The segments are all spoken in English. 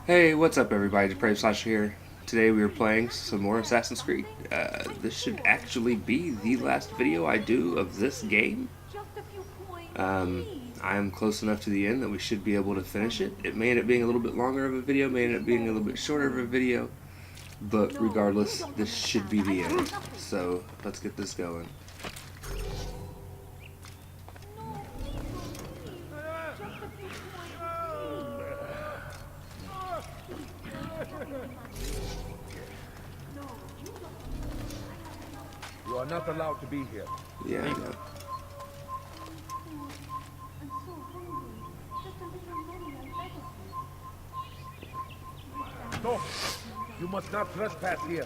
Hey, what's up everybody, Depraved Slasher here. Today we are playing some more Assassin's Creed. This should actually be the last video I do of this game. I am close enough to the end that we should be able to finish it. It may end up being a little bit longer of a video, may end up being a little bit shorter of a video, but regardless, this should be the end. So, let's get this going. You are not allowed to be here. Yeah, I know. No, you must not trespass here.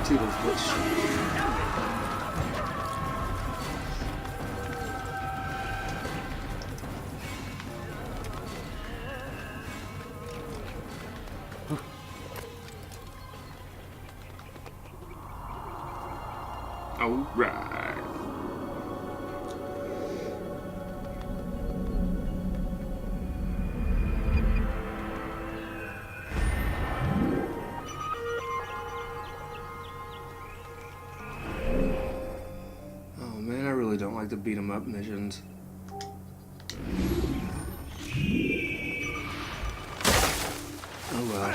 Toodles, bitch. Alright. Oh man, I really don't like the beat 'em up missions. Oh well.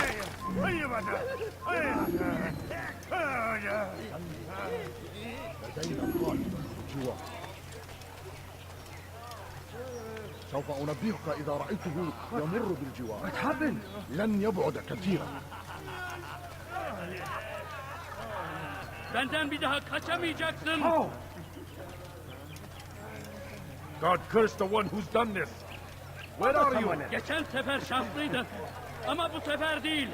سوف أنبهك إذا رأيته يمر بالجوار. What happened? لن يبعد كثيرا. Benden bir daha kaçamayacaksın. God curse the one who's done this. Where are you? Geçen sefer şanslıydın. Ama bu sefer değil.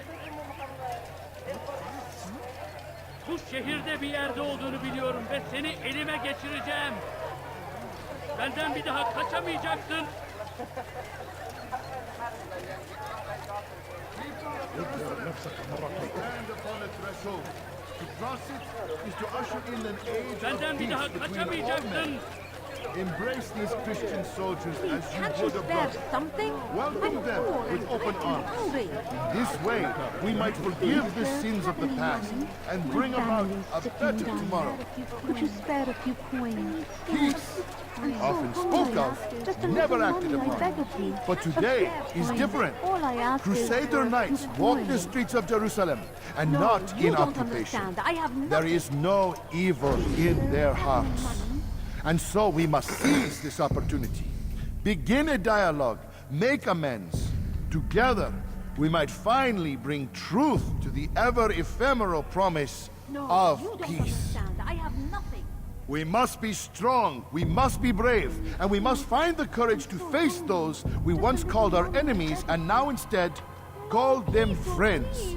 Bu şehirde bir yerde olduğunu biliyorum ve seni elime geçireceğim. Benden bir daha kaçamayacaksın. Benden bir daha kaçamayacaksın. Embrace these Christian soldiers as you Can't you would a spare brother. something? Welcome them with open arms. Hungry. This way, we might forgive the sins of the past and bring about a better tomorrow. Could you spare a few coins? Peace, often spoke of, never acted upon. But today is different. Crusader knights walk the streets of Jerusalem and not in occupation. There is no evil in their hearts. And so we must seize this opportunity. Begin a dialogue, make amends. Together, we might finally bring truth to the ever ephemeral promise of peace. I have nothing. We must be strong, we must be brave, and we must find the courage to face those we once called our enemies and now instead call them friends.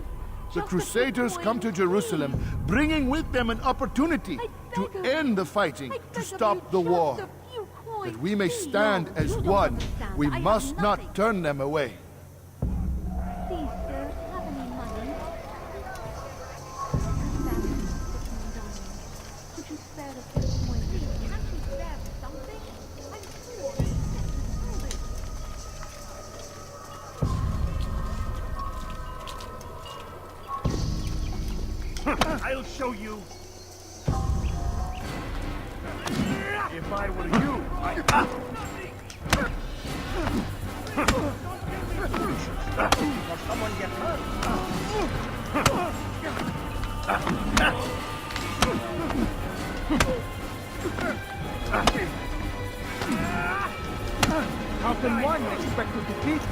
The Crusaders come to Jerusalem, bringing with them an opportunity to end the fighting, to stop the war. That we may stand as one, we must not turn them away. Please, sir, have any money? Could you spare a few coins? Can't you spare something? I'm poor. I'll show you. If I were you, someone get hurt. How can one expect to defeat?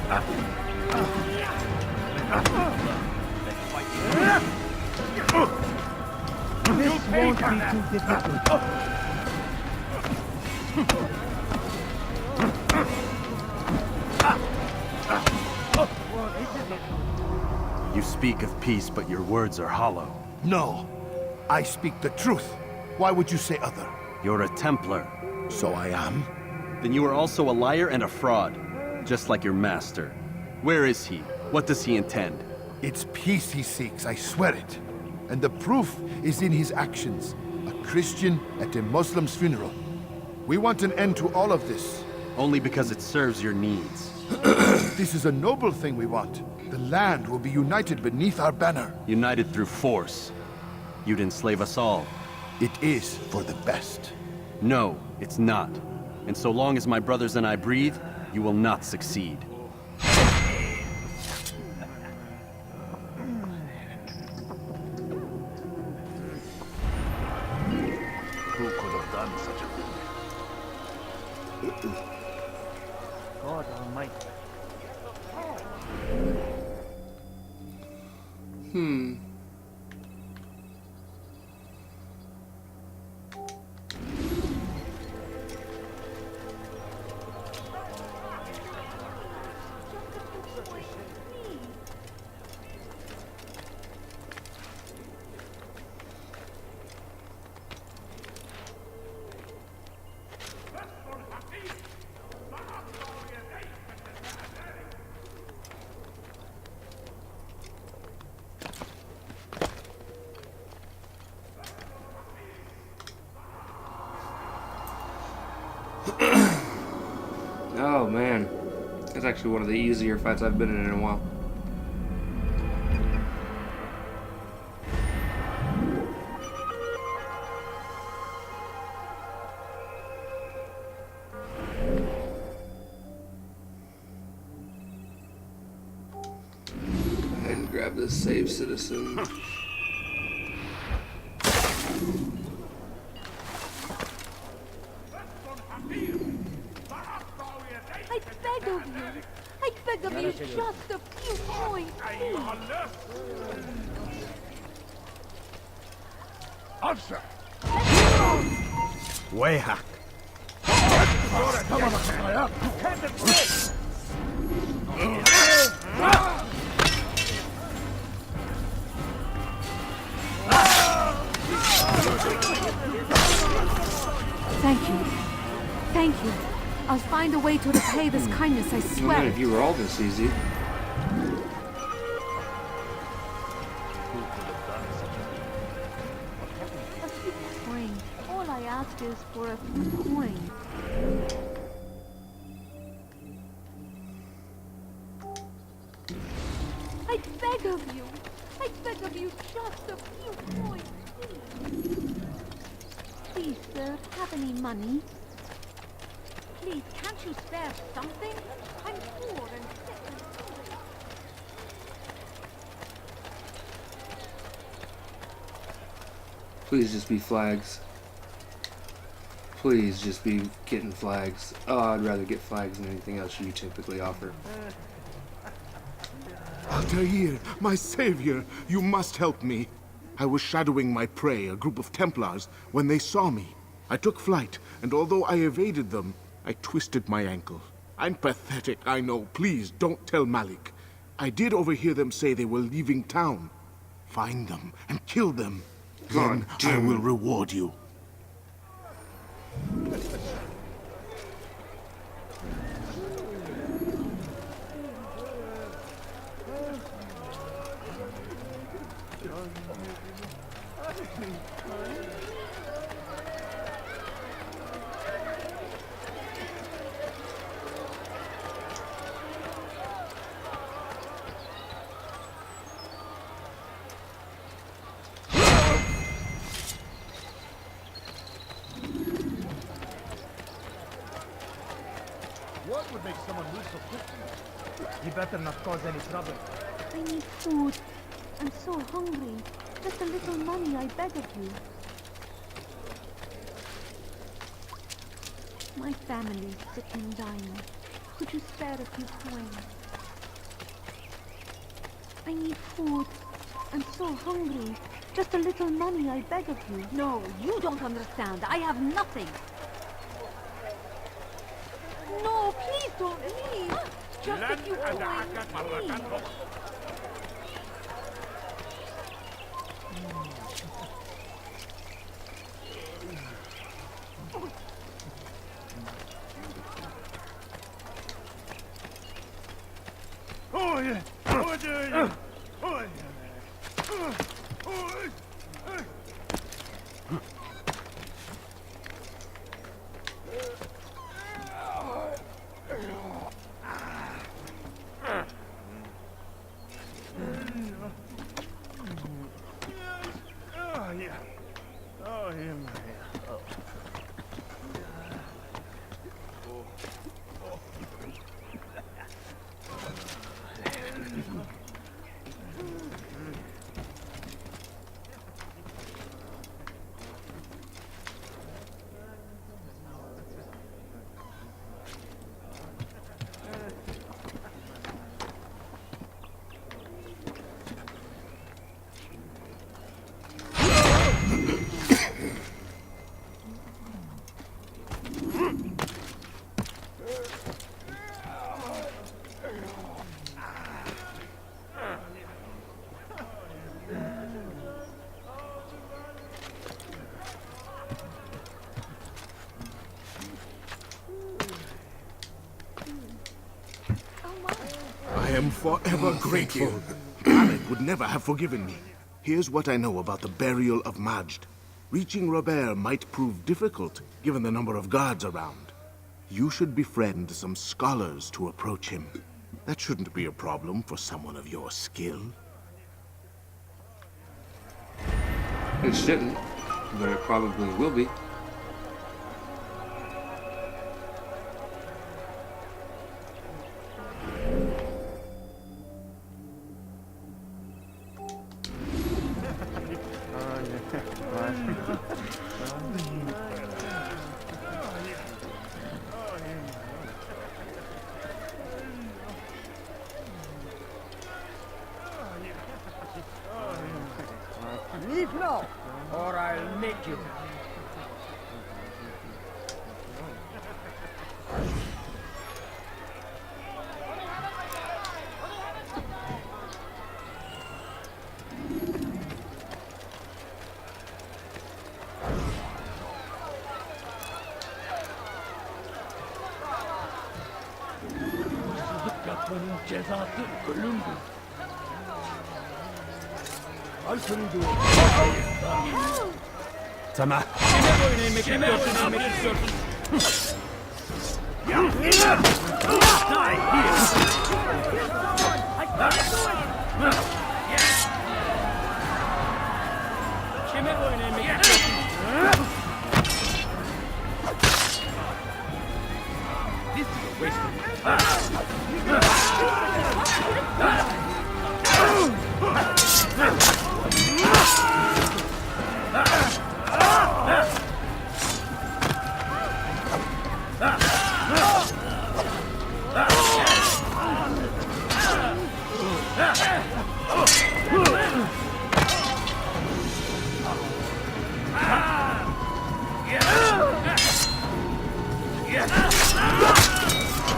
This won't be too difficult. You speak of peace, but your words are hollow. No, I speak the truth. Why would you say other? You're a Templar. So I am. Then you are also a liar and a fraud, just like your master. Where is he? What does he intend? It's peace he seeks, I swear it. And the proof is in his actions. A Christian at a Muslim's funeral. We want an end to all of this. Only because it serves your needs. This is a noble thing we want. The land will be united beneath our banner. United through force. You'd enslave us all. It is for the best. No, it's not. And so long as my brothers and I breathe, you will not succeed. Who could have done such a thing? God Almighty. Oh man, that's actually one of the easier fights I've been in a while. Go ahead and grab this save citizen. I beg of you. I beg of you just a few coins, please. Answer! Wayhack! Thank you. Thank you. I'll find a way to repay this kindness, I Man, swear. if you were all this easy. A few coins. All I ask is for a few coins. I beg of you. I beg of you just a few coins, please. Please, sir, have any money? Please, can't you spare something? I'm poor and sick and hungry. Please just be flags. Please just be getting flags. Oh, I'd rather get flags than anything else you typically offer. Altair, my savior, you must help me. I was shadowing my prey, a group of Templars, when they saw me. I took flight, and although I evaded them, I twisted my ankle. I'm pathetic, I know. Please, don't tell Malik. I did overhear them say they were leaving town. Find them and kill them. God Then I damn will it. reward you. What would make someone move so quickly? You better not cause any trouble. I need food. I'm so hungry. Just a little money, I beg of you. My family's sick and dying. Could you spare a few coins? I need food. I'm so hungry. Just a little money, I beg of you. No, you don't understand. I have nothing. No, please don't leave. Just a few coins, please. I am forever grateful. Alec would never have forgiven me. Here's what I know about the burial of Majd. Reaching Robert might prove difficult, given the number of guards around. You should befriend some scholars to approach him. That shouldn't be a problem for someone of your skill. It shouldn't, but it probably will be. Leave now, or I'll make you. Yapmanın cezası ölümdür. Tamam. Kime boyun eğmek istiyorsun? Kime boyun eğmek istiyorsun? This is a waste of time.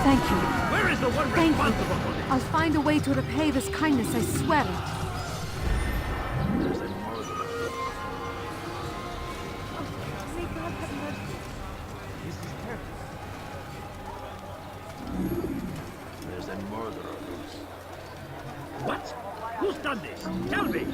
Thank you. Where is the one Thank responsible you. for this? I'll find a way to repay this kindness, I swear it. There's a murderer loose. What? Who's done this? Tell me!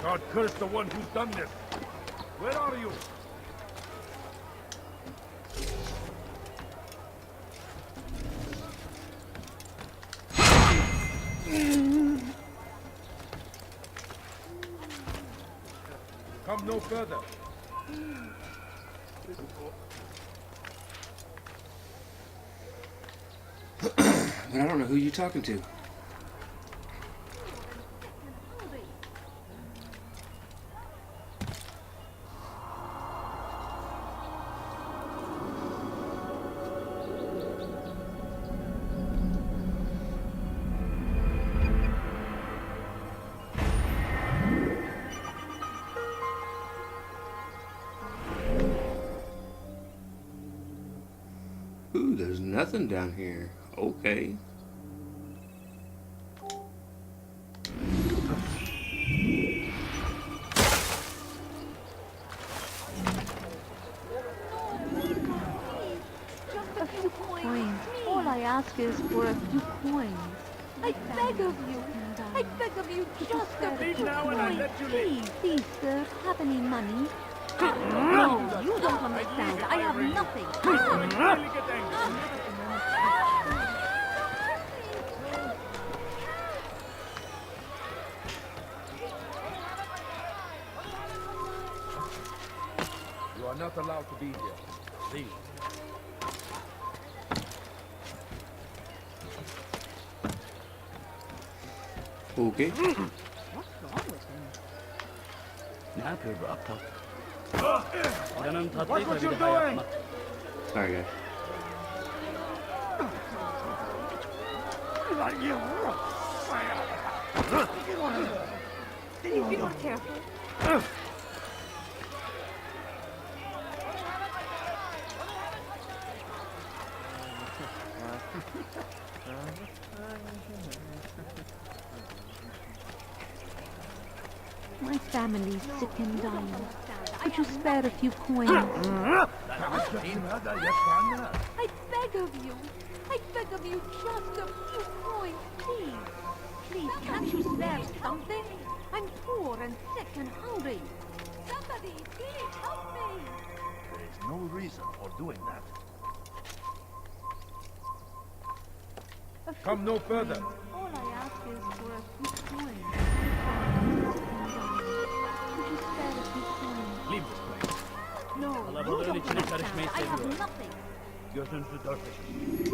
God curse the one who's done this. Where are you? Come no further. But I don't know who you're talking to. Nothing down here. Okay. A few coins. All I ask is for a few coins. I beg of you. I beg of you, just a few now and I coins. let you leave. Please, sir, have any money? No, you don't understand. I have nothing. Really get angry. You are not allowed to be here. Leave. Okay. Ne yapıyor bu aptal? Canım Watch tatlıysa what bir you're daha doing. yapma. Sorry, guys. Please be more careful. My family's sick and dying. Could you spare a few coins? I beg of you. I beg of you, just a few coins, please. Please, can't you spare something? I'm poor and sick and hungry. Somebody, please help me. There is no reason for doing that. A few Come no further. coins. All I ask is for a few coins. Could you spare a few coins? Leave this place. No, you Kalabalığın don't içine karışmayı understand. I have seviyorum. nothing. Gözünüzü dört açın.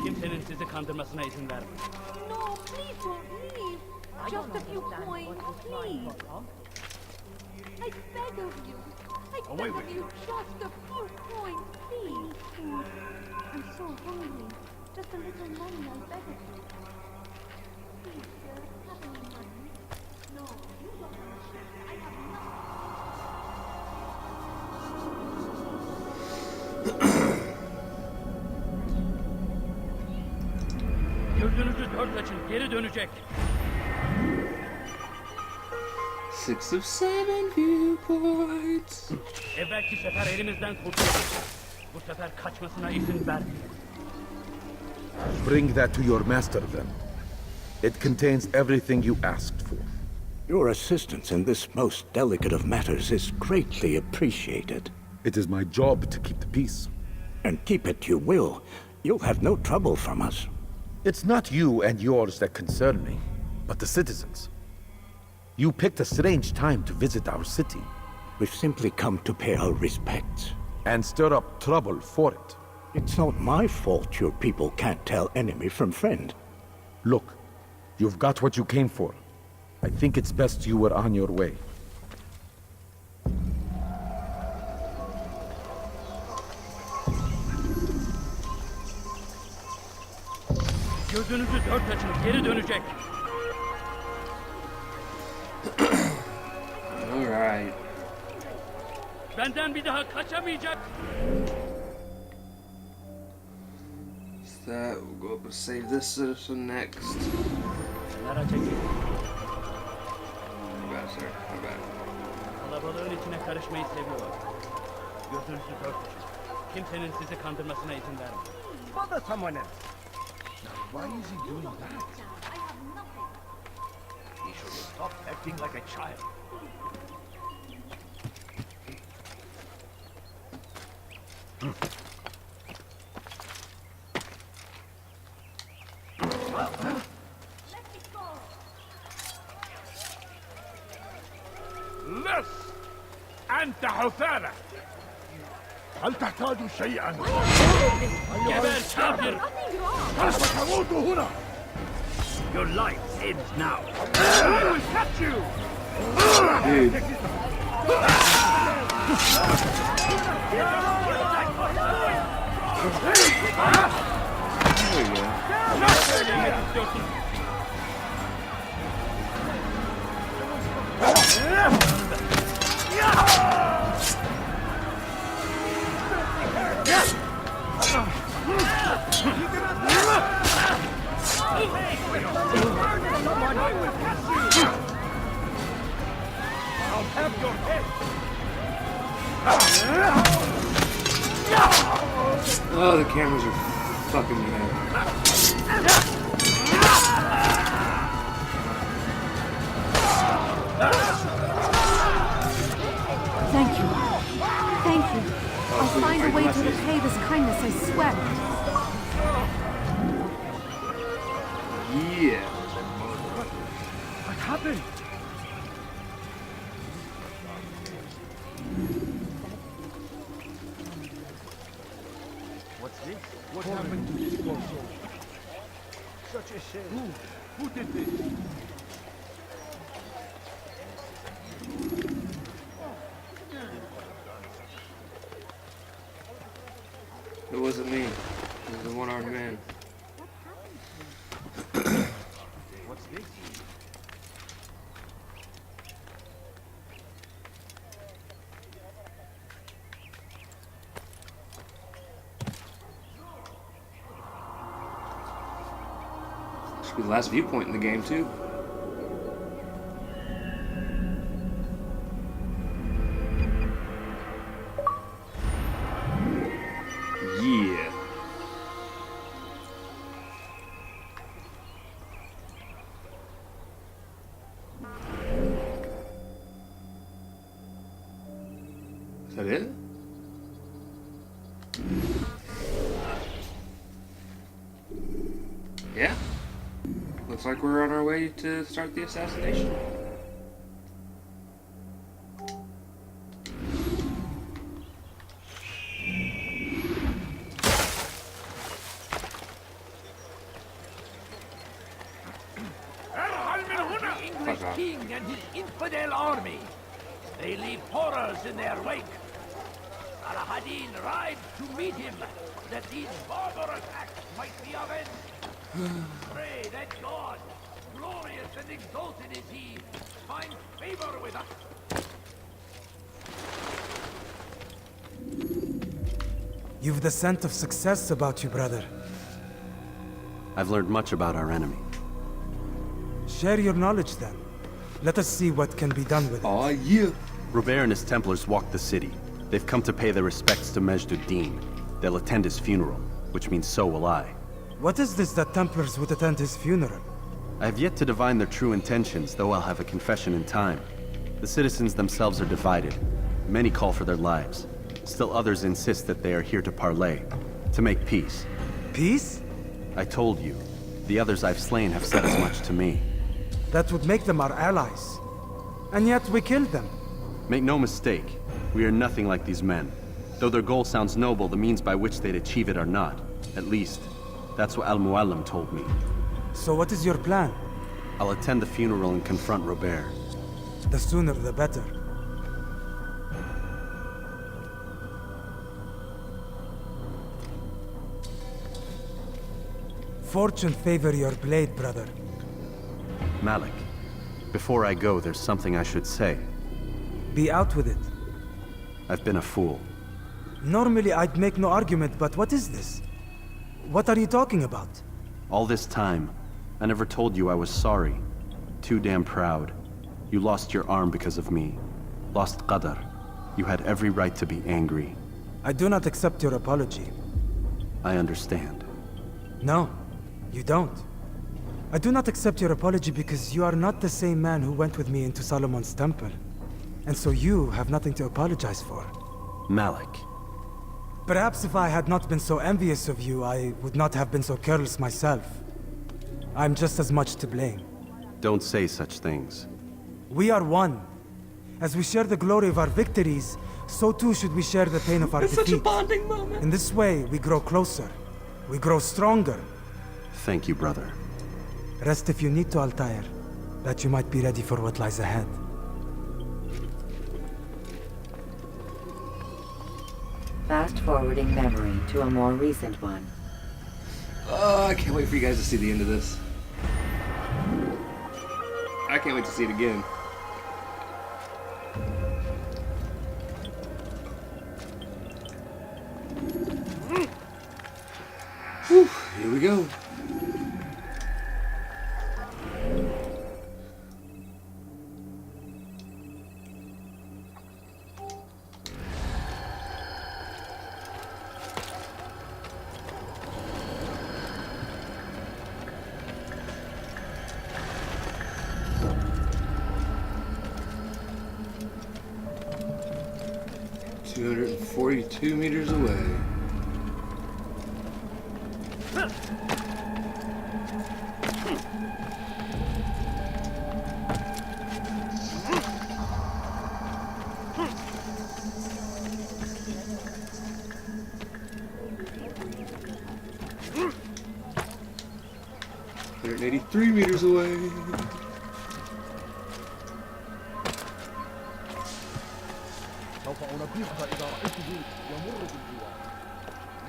Kimsenin sizi kandırmasına izin vermeyin. No, please don't leave. Just a few coins, please. I beg of you. I Away beg with of you, just a few coins, please. I'm so hungry. Just a little money, I beg of you. Please, sir, have any money? No, you don't understand. I have nothing. Gözünüzü dört açın. Geri dönecek. 6 of 7 viewpoints. Evvelki sefer elimizden kurtuldu. Bu sefer kaçmasına izin vermeyin. Bring that to your master, then. It contains everything you asked for. Your assistance in this most delicate of matters is greatly appreciated. It is my job to keep the peace. And keep it you will. You'll have no trouble from us. It's not you and yours that concern me, but the citizens. You picked a strange time to visit our city. We've simply come to pay our respects. And stir up trouble for it. It's not my fault your people can't tell enemy from friend. Look, you've got what you came for. I think it's best you were on your way. Gözünüzü dört açın. Geri dönecek. Alright. Benden bir daha kaçamayacak. So that, we'll go up and save this citizen next. Kenara çekil. My bad, sir. My bad. Kalabalığın içine karışmayı seviyorum. Gözünüzü dört açın. Kimsenin sizi kandırmasına izin vermeyin. Bother someone else. Why is he doing that? I have nothing. He should stop acting like a child. لص أنت حثالة هل تحتاج شيئا؟ Geber kafir! سوف تموت هنا. Your life ends now. I will catch you. Dude. There we go. your head! Oh, the cameras are fucking me up. Thank you. Thank you. I'll find a way to repay this kindness, I swear. Yeah. What happened? What's this? What happened to this poor soul? Such a shame. Who did this? It wasn't me. It was the one-armed man. What's this? Should be the last viewpoint in the game, too. Yeah. Is that it? Yeah. Looks like we're on our way to start the assassination. The English king and his infidel army. They leave horrors in their wake. Saladin rides to meet him, that these barbarous acts might be avenged. Pray that God, glorious and exalted is he, find favor with us. You've the scent of success about you, brother. I've learned much about our enemy. Share your knowledge then. Let us see what can be done with it. Aw, yeah. Robert and his Templars walked the city. They've come to pay their respects to Majd-ud-Din. They'll attend his funeral, which means so will I. What is this that Templars would attend his funeral? I have yet to divine their true intentions, though I'll have a confession in time. The citizens themselves are divided. Many call for their lives. Still others insist that they are here to parley, to make peace. Peace? I told you. The others I've slain have said as much to me. That would make them our allies. And yet we killed them. Make no mistake, we are nothing like these men. Though their goal sounds noble, the means by which they'd achieve it are not. At least, that's what Al-Mualim told me. So what is your plan? I'll attend the funeral and confront Robert. The sooner the better. Fortune favor your blade, brother. Malik, before I go, there's something I should say. Be out with it. I've been a fool. Normally I'd make no argument, but what is this? What are you talking about? All this time, I never told you I was sorry. Too damn proud. You lost your arm because of me. Lost Qadar. You had every right to be angry. I do not accept your apology. I understand. No, you don't. I do not accept your apology because you are not the same man who went with me into Solomon's temple. And so you have nothing to apologize for. Malik. Perhaps if I had not been so envious of you, I would not have been so careless myself. I'm just as much to blame. Don't say such things. We are one. As we share the glory of our victories, so too should we share the pain of our defeat. It's such a bonding moment. In this way, we grow closer. We grow stronger. Thank you, brother. Rest if you need to, Altair, that you might be ready for what lies ahead. Fast-forwarding memory to a more recent one. Oh, I can't wait for you guys to see the end of this. I can't wait to see it again. Whew, here we go. 242 meters away. $183 meters away.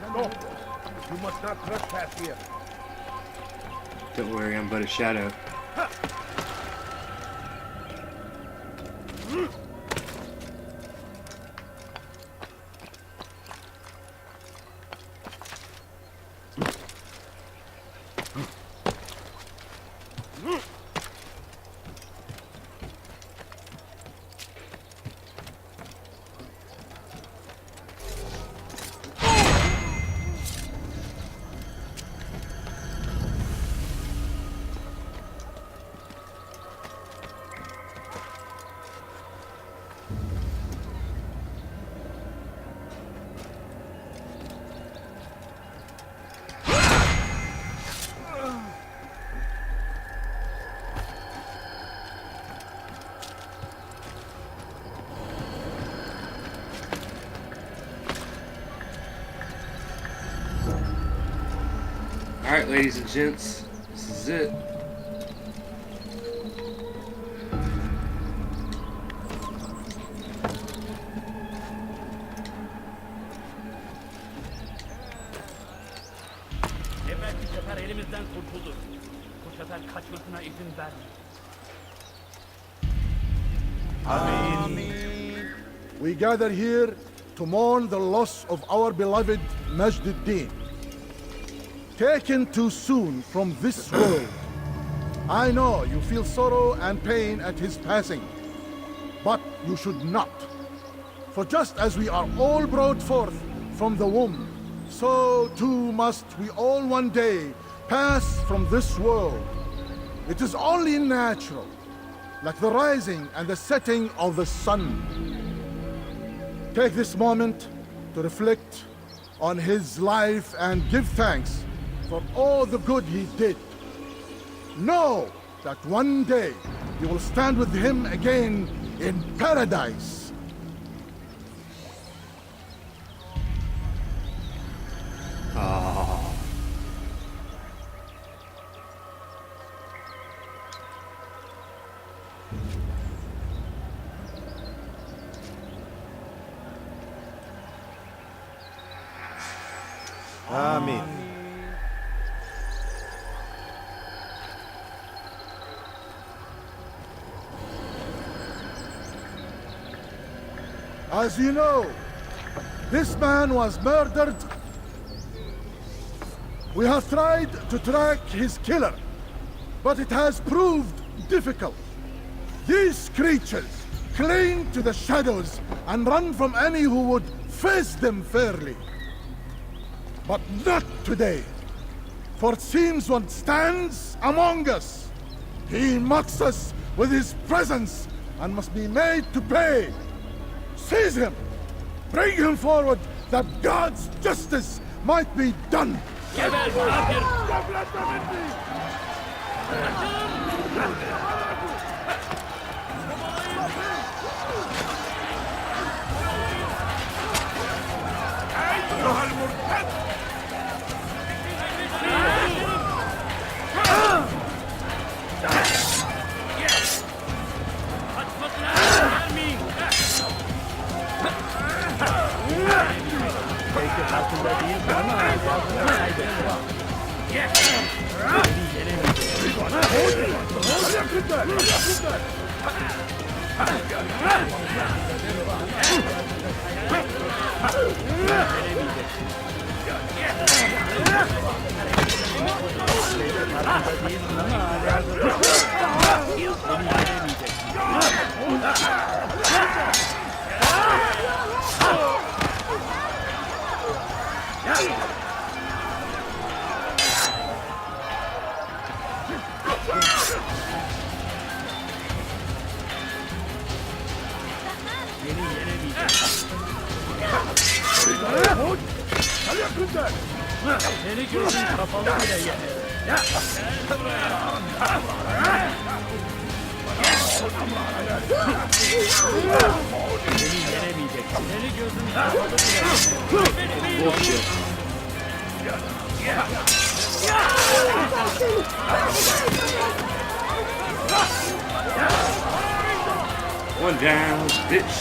No, you must not trespass here. Don't worry, I'm but a shadow. Alright, ladies and gents, this is it. Evvelki sefer elimizden kurtulduk. Bu sefer kaçmasına izin vermeyin. We gather here to mourn the loss of our beloved Majd-ud-Din. Taken too soon from this world. I know you feel sorrow and pain at his passing, but you should not. For just as we are all brought forth from the womb, so too must we all one day pass from this world. It is only natural, like the rising and the setting of the sun. Take this moment to reflect on his life and give thanks for all the good he did. Know that one day you will stand with him again in paradise. Amin. As you know, this man was murdered. We have tried to track his killer, but it has proved difficult. These creatures cling to the shadows and run from any who would face them fairly. But not today, for it seems one stands among us. He mocks us with his presence and must be made to pay. Seize him! Bring him forward that God's justice might be done! Geber kafir! Kaçmasına gelmeyin! Belki farkında değilsin ama hayatını kaybettin. Yakından! Seni gözün kapalı bile yenerim. Gel buraya. Beni yenemeyeceksin. Seni gözün kapalı bile yenerim. Bullshit. One down, bitch.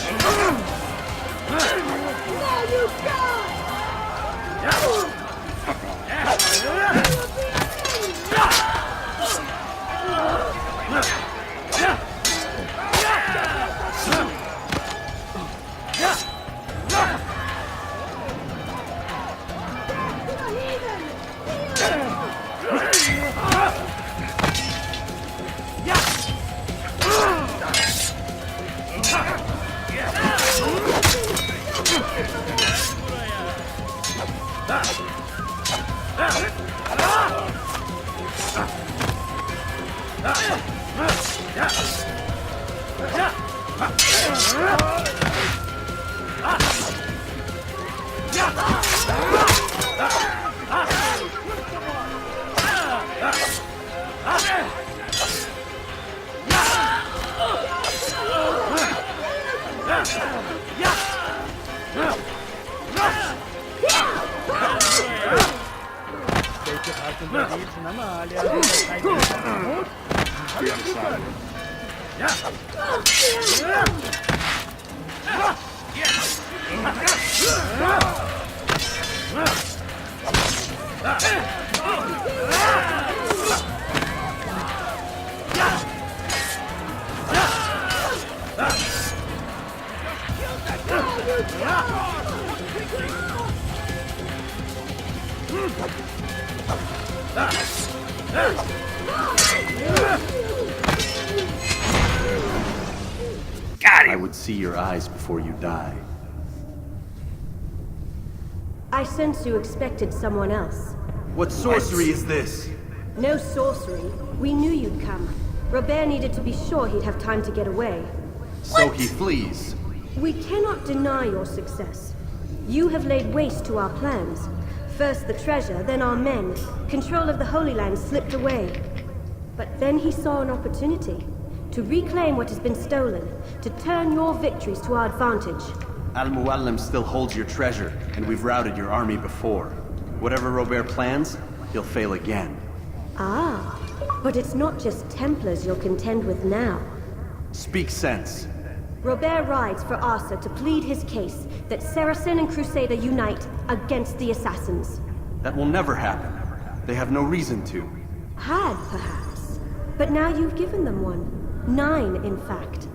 Belki farkında değilsin ama hala kaybediyorsun. I would see your eyes before you die. I sense you expected someone else. What sorcery is this? No sorcery. We knew you'd come. Robert needed to be sure he'd have time to get away. So he flees. We cannot deny your success. You have laid waste to our plans. First the treasure, then our men. Control of the Holy Land slipped away. But then he saw an opportunity to reclaim what has been stolen, to turn your victories to our advantage. Al-Mualim still holds your treasure, and we've routed your army before. Whatever Robert plans, he'll fail again. Ah, but it's not just Templars you'll contend with now. Speak sense. Robert rides for Asa to plead his case that Saracen and Crusader unite against the Assassins. That will never happen. They have no reason to. Had, perhaps. But now you've given them one. 9, in fact.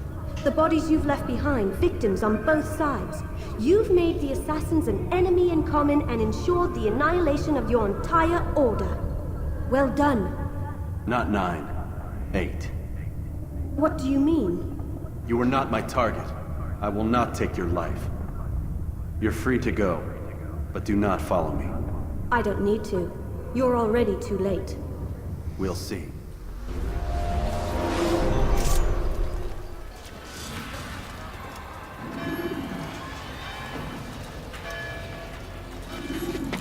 The bodies you've left behind, victims on both sides. You've made the Assassins an enemy in common and ensured the annihilation of your entire order. Well done. Not 9. 8. What do you mean? You are not my target. I will not take your life. You're free to go, but do not follow me. I don't need to. You're already too late. We'll see.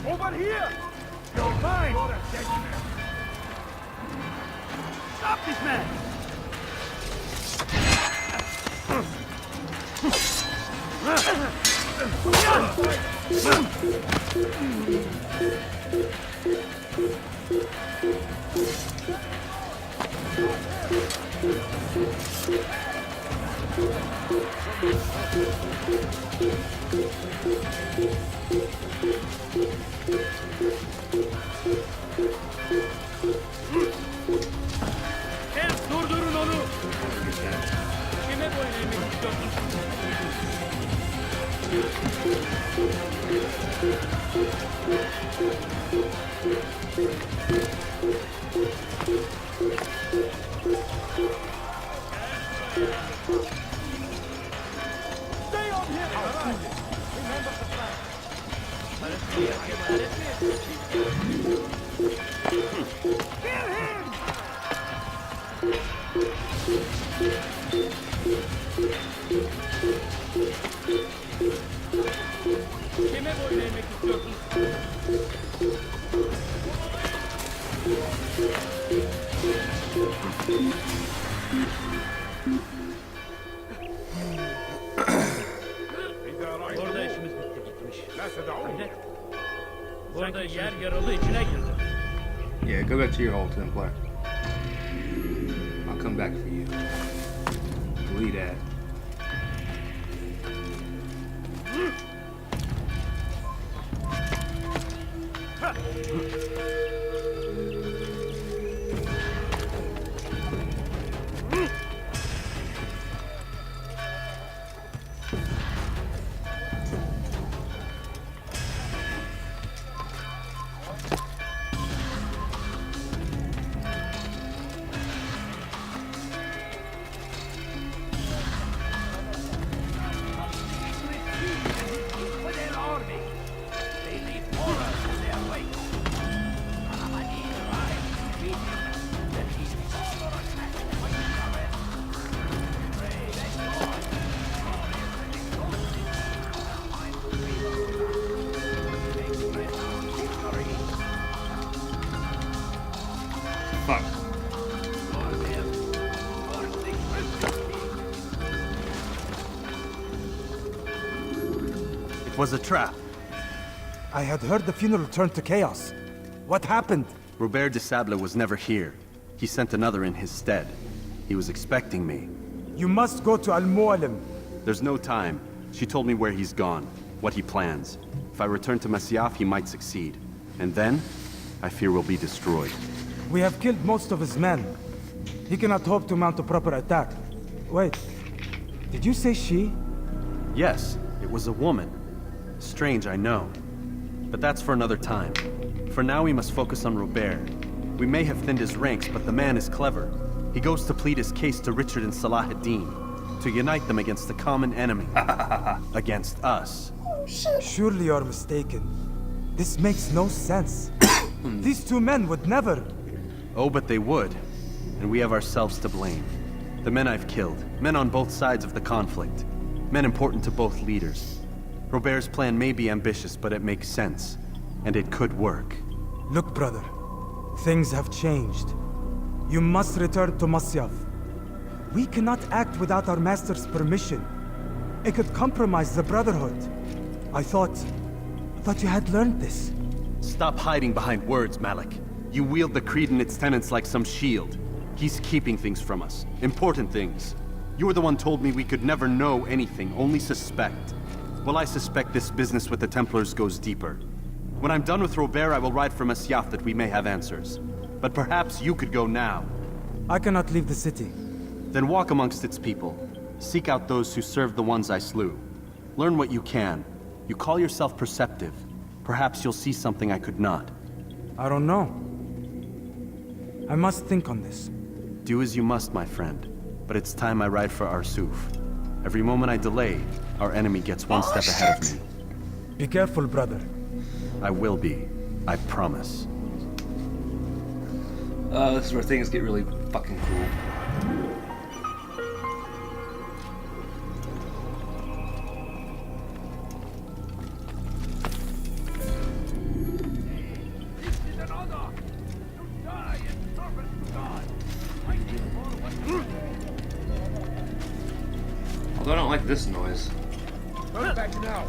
Over here! You're mine! Stop this man! Durdurun onu! Kime boyun eğmek istiyorsun? Stay on here! Remember the plan. Kill him! Kime boyun eğmek istiyorsun? Orada yer yarıldı, içine girdi. Yeah, go back to your hole, Templar. I'll come back for you. Bleed at. Infidel army. They leave horrors in their wake. Saladin rides to meet him, that these barbar attacks might be arrested. Pray that God, Fuck. It was a trap. I had heard the funeral turned to chaos. What happened? Robert de Sable was never here. He sent another in his stead. He was expecting me. You must go to Al-Mualim. There's no time. She told me where he's gone, what he plans. If I return to Masyaf, he might succeed. And then, I fear we'll be destroyed. We have killed most of his men. He cannot hope to mount a proper attack. Wait, did you say she? Yes, it was a woman. Strange, I know. But that's for another time. For now, we must focus on Robert. We may have thinned his ranks, but the man is clever. He goes to plead his case to Richard and Salah ad-Din, to unite them against the common enemy. Against us. Surely you're mistaken. This makes no sense. These two men would never... Oh, but they would. And we have ourselves to blame. The men I've killed, men on both sides of the conflict. Men important to both leaders. Robert's plan may be ambitious, but it makes sense. And it could work. Look, brother. Things have changed. You must return to Masyaf. We cannot act without our master's permission. It could compromise the Brotherhood. I thought you had learned this. Stop hiding behind words, Malik. You wield the creed and its tenets like some shield. He's keeping things from us. Important things. You were the one told me we could never know anything, only suspect. Well, I suspect this business with the Templars goes deeper. When I'm done with Robert, I will ride for Masyaf that we may have answers. But perhaps you could go now. I cannot leave the city. Then walk amongst its people. Seek out those who served the ones I slew. Learn what you can. You call yourself perceptive. Perhaps you'll see something I could not. I don't know. I must think on this. Do as you must, my friend. But it's time I ride for Arsuf. Every moment I delay, our enemy gets one step ahead of me. Be careful, brother. I will be. I promise. This is where things get really fucking cool. This is an honor to die in service to God. Fighting for what Although I don't like this noise. Turn back now.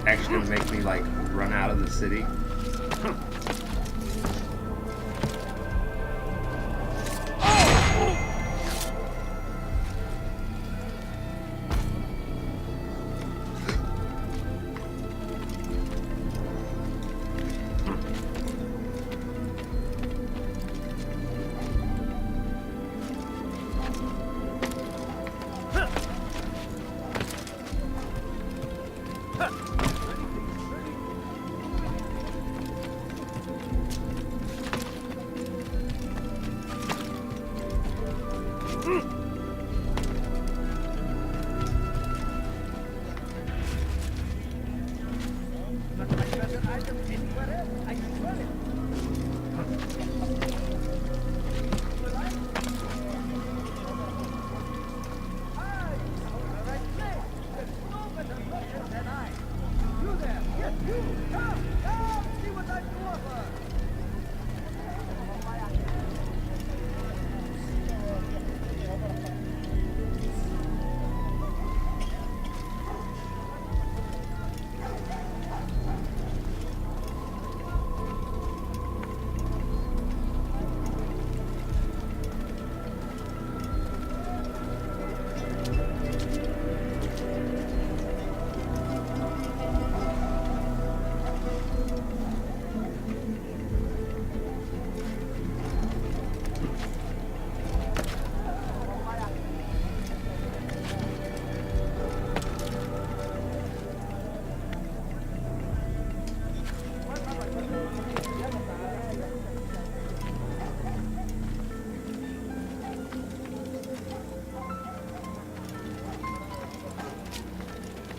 Actually gonna make me like run out of the city.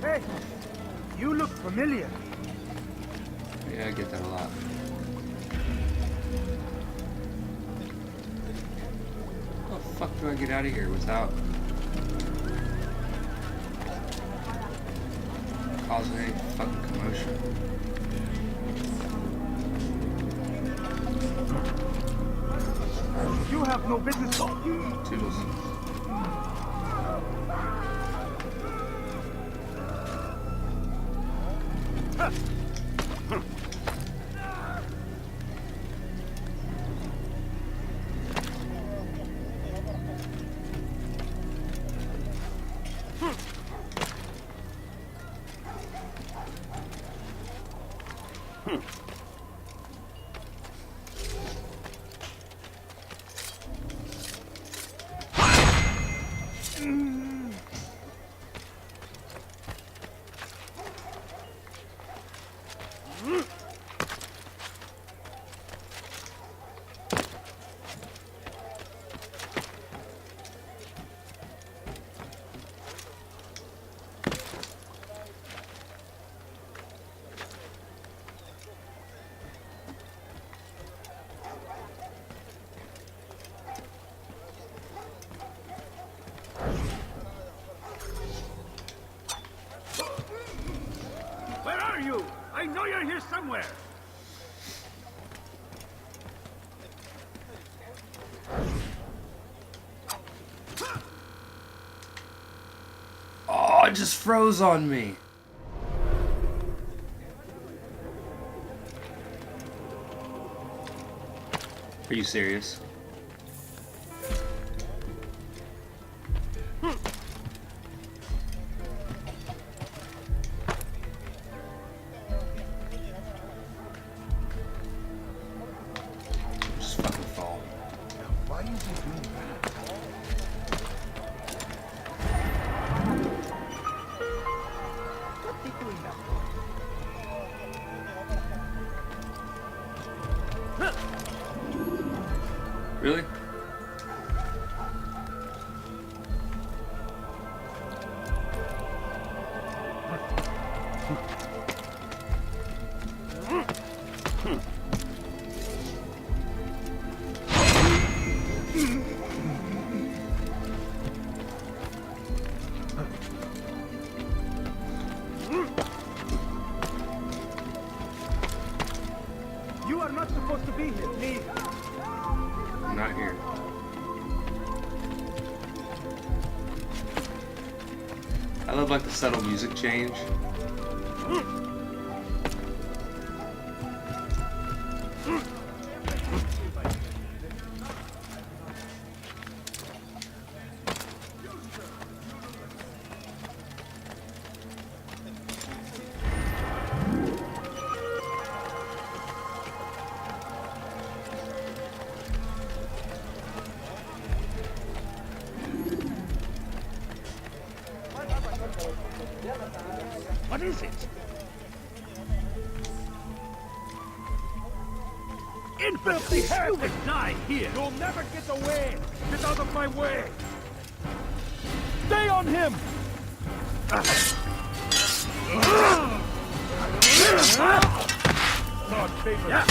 Hey, you look familiar. Yeah, I get that a lot. How the fuck do I get out of here without causing any fucking commotion? You have no business. Toodles. Where are you? I know you're here somewhere. Oh, it just froze on me. Are you serious? Just fucking fall. Why is he doing that? What's he doing now? Really? You are not supposed to be here, please. I'm not here. I love like the subtle music change. What is it? Infantry, you will die here. You'll never get away. Get out of my way. Stay on him. God favor.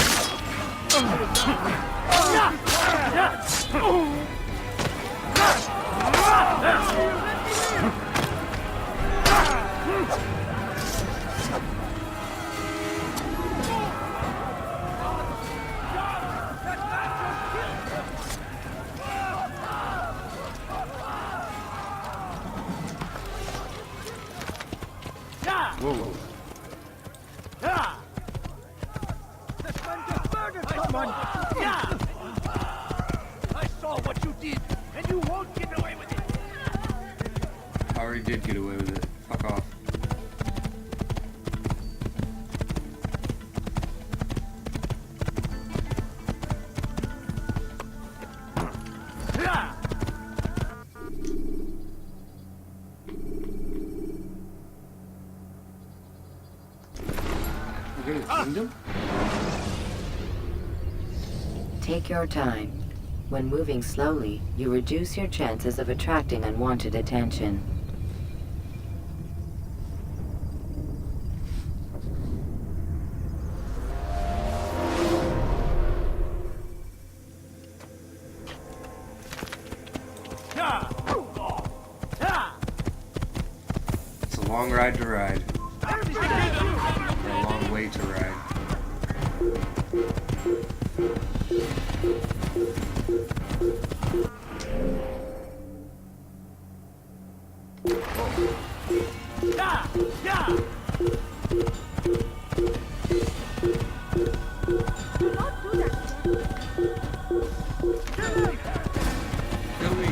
Whoa. This man just murdered someone. I saw what you did, and you won't get away with it. I already did get away with it. Fuck off. We're gonna find him? Take your time. When moving slowly, you reduce your chances of attracting unwanted attention. a long ride to ride. Or a long way to ride. Yeah! Yeah! Kill me.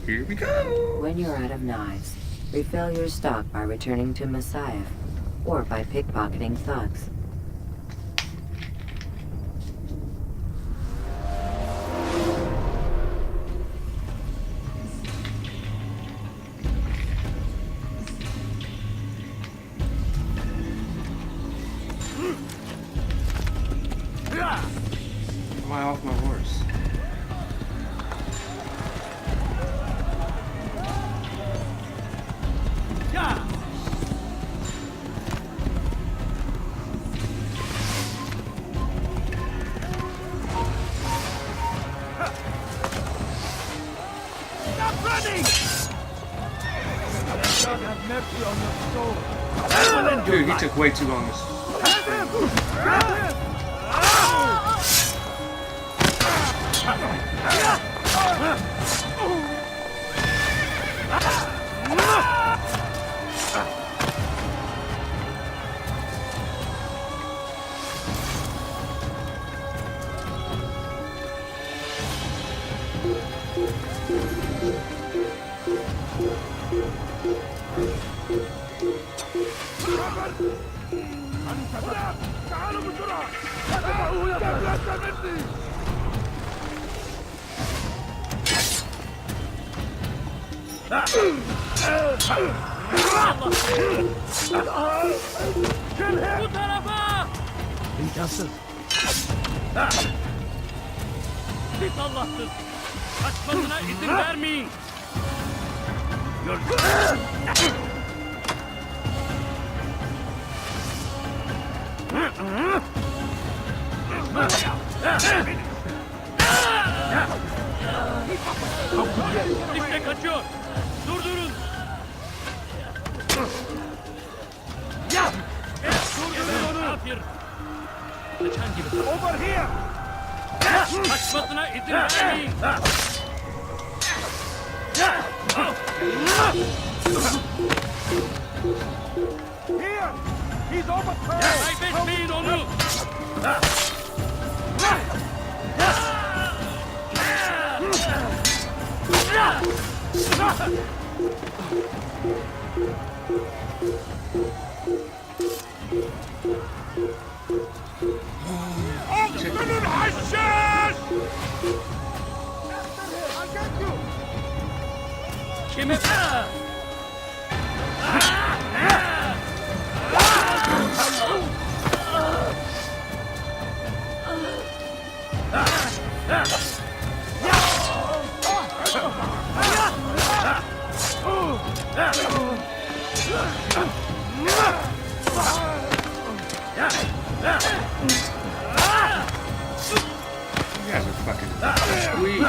Here we go! When you're out of knives, refill your stock by returning to Masyaf, or by pickpocketing thugs. Am I off my horse? Dude, he took way too long. Bu tarafa! İmkansız. Pis Allahsız! Kaçmasına izin vermeyin! İşte kaçıyor. Durdurun. Durdurun onu. Kafir. Kaçan gibi. Over here! Kaçmasına izin vermeyin. Here! He's overthrown! Kaybetmeyin onu. Kimi? You guys are fucking sweet.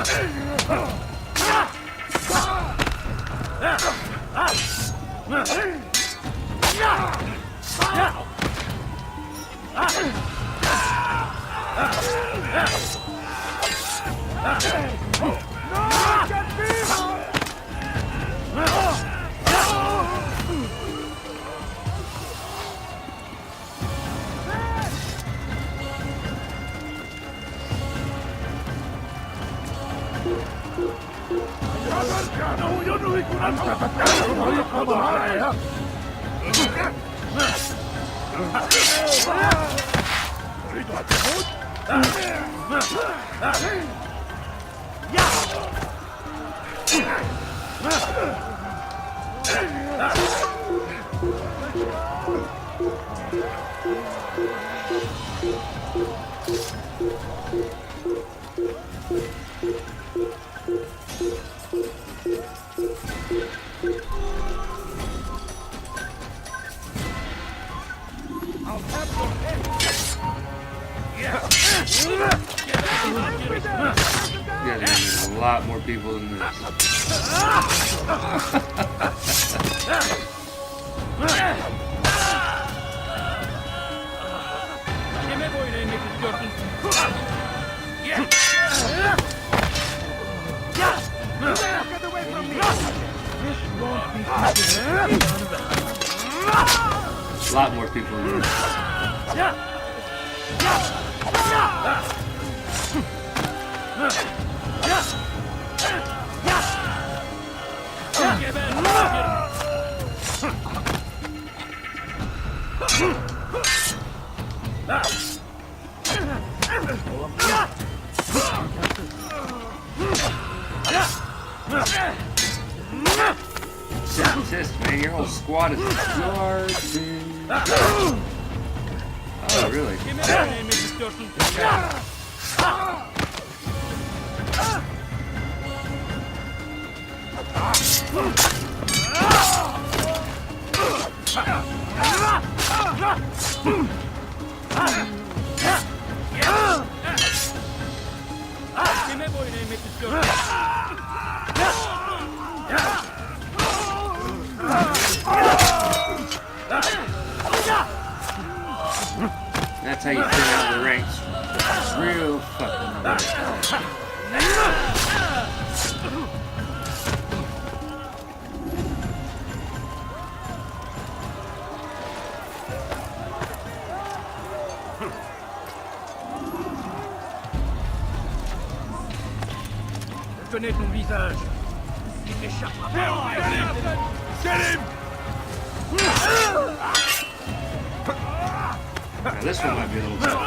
You guys need a lot more people than this. Kime boyun eğmek istiyorsun? Get away from me! This won't be considered. A lot more people than this. Assist, man, your whole squad is garbage. Oh, really? Kime boyun eğmek istiyorsun? Kime boyun eğmek istiyorsun? That's how you thin out the ranks. Real fucking good. Tenez ton visage. Il t'échappera pas. Get him! Now this one might be a little tough.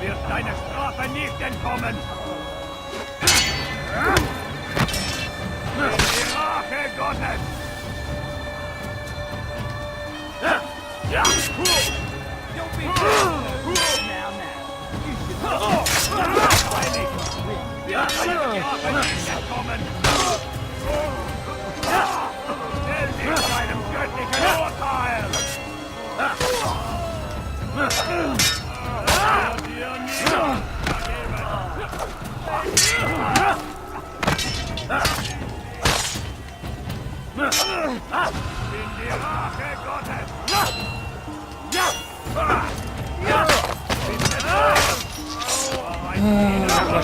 Wird deine Strafe nicht entkommen. Die Rache Gottes. Don't be now.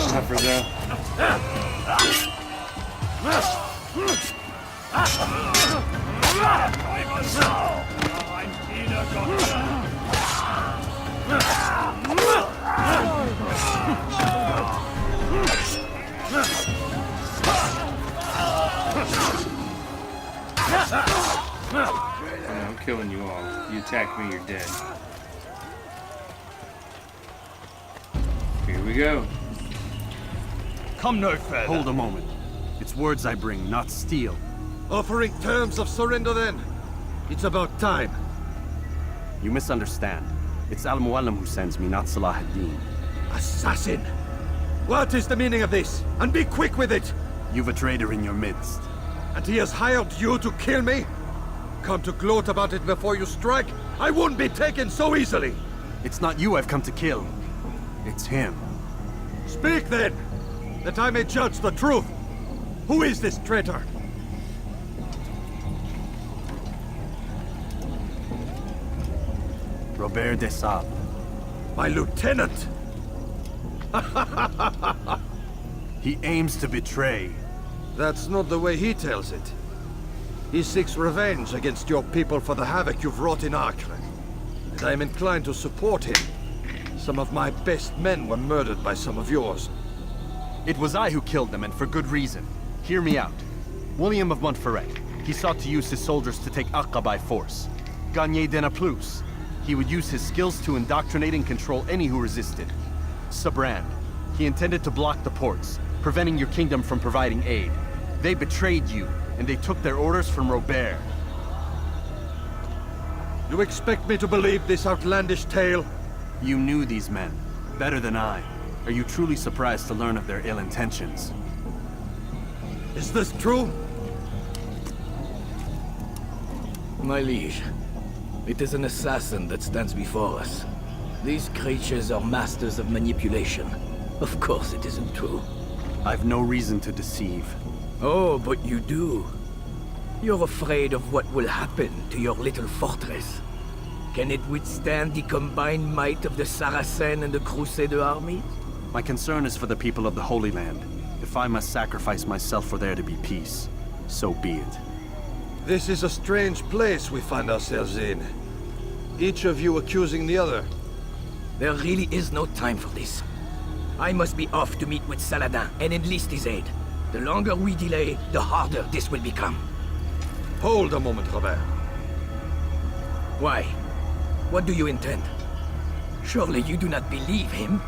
tougher though. I'm killing you all. You attack me, you're dead. Here we go. Come no further. Hold a moment. It's words I bring, not steel. Offering terms of surrender then. It's about time. You misunderstand. It's Al-Mualim who sends me, not Salah ad-Din. Assassin! What is the meaning of this? And be quick with it! You've a traitor in your midst. And he has hired you to kill me? Come to gloat about it before you strike? I won't be taken so easily! It's not you I've come to kill. It's him. Speak then, that I may judge the truth. Who is this traitor? Robert de Sable. My lieutenant! He aims to betray. That's not the way he tells it. He seeks revenge against your people for the havoc you've wrought in Acre. And I am inclined to support him. Some of my best men were murdered by some of yours. It was I who killed them, and for good reason. Hear me out. William of Montferrat. He sought to use his soldiers to take Acre by force. Gagné de Naplouse. He would use his skills to indoctrinate and control any who resisted. Sabran. He intended to block the ports, preventing your kingdom from providing aid. They betrayed you, and they took their orders from Robert. You expect me to believe this outlandish tale? You knew these men, better than I. Are you truly surprised to learn of their ill intentions? Is this true? My liege, it is an assassin that stands before us. These creatures are masters of manipulation. Of course it isn't true. I've no reason to deceive. Oh, but you do. You're afraid of what will happen to your little fortress. Can it withstand the combined might of the Saracen and the Crusader armies? My concern is for the people of the Holy Land. If I must sacrifice myself for there to be peace, so be it. This is a strange place we find ourselves in. Each of you accusing the other. There really is no time for this. I must be off to meet with Saladin and enlist his aid. The longer we delay, the harder this will become. Hold a moment, Robert. Why? What do you intend? Surely you do not believe him?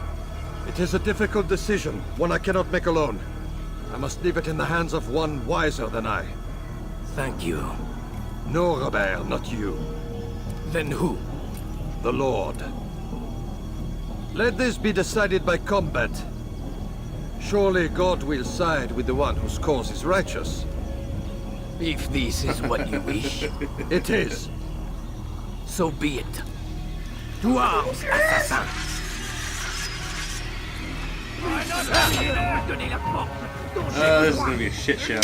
It is a difficult decision, one I cannot make alone. I must leave it in the hands of one wiser than I. Thank you. No, Robert, not you. Then who? The Lord. Let this be decided by combat. Surely God will side with the one whose cause is righteous. If this is what you wish. It is. So be it. To arms, assassin! This is gonna be a shit show.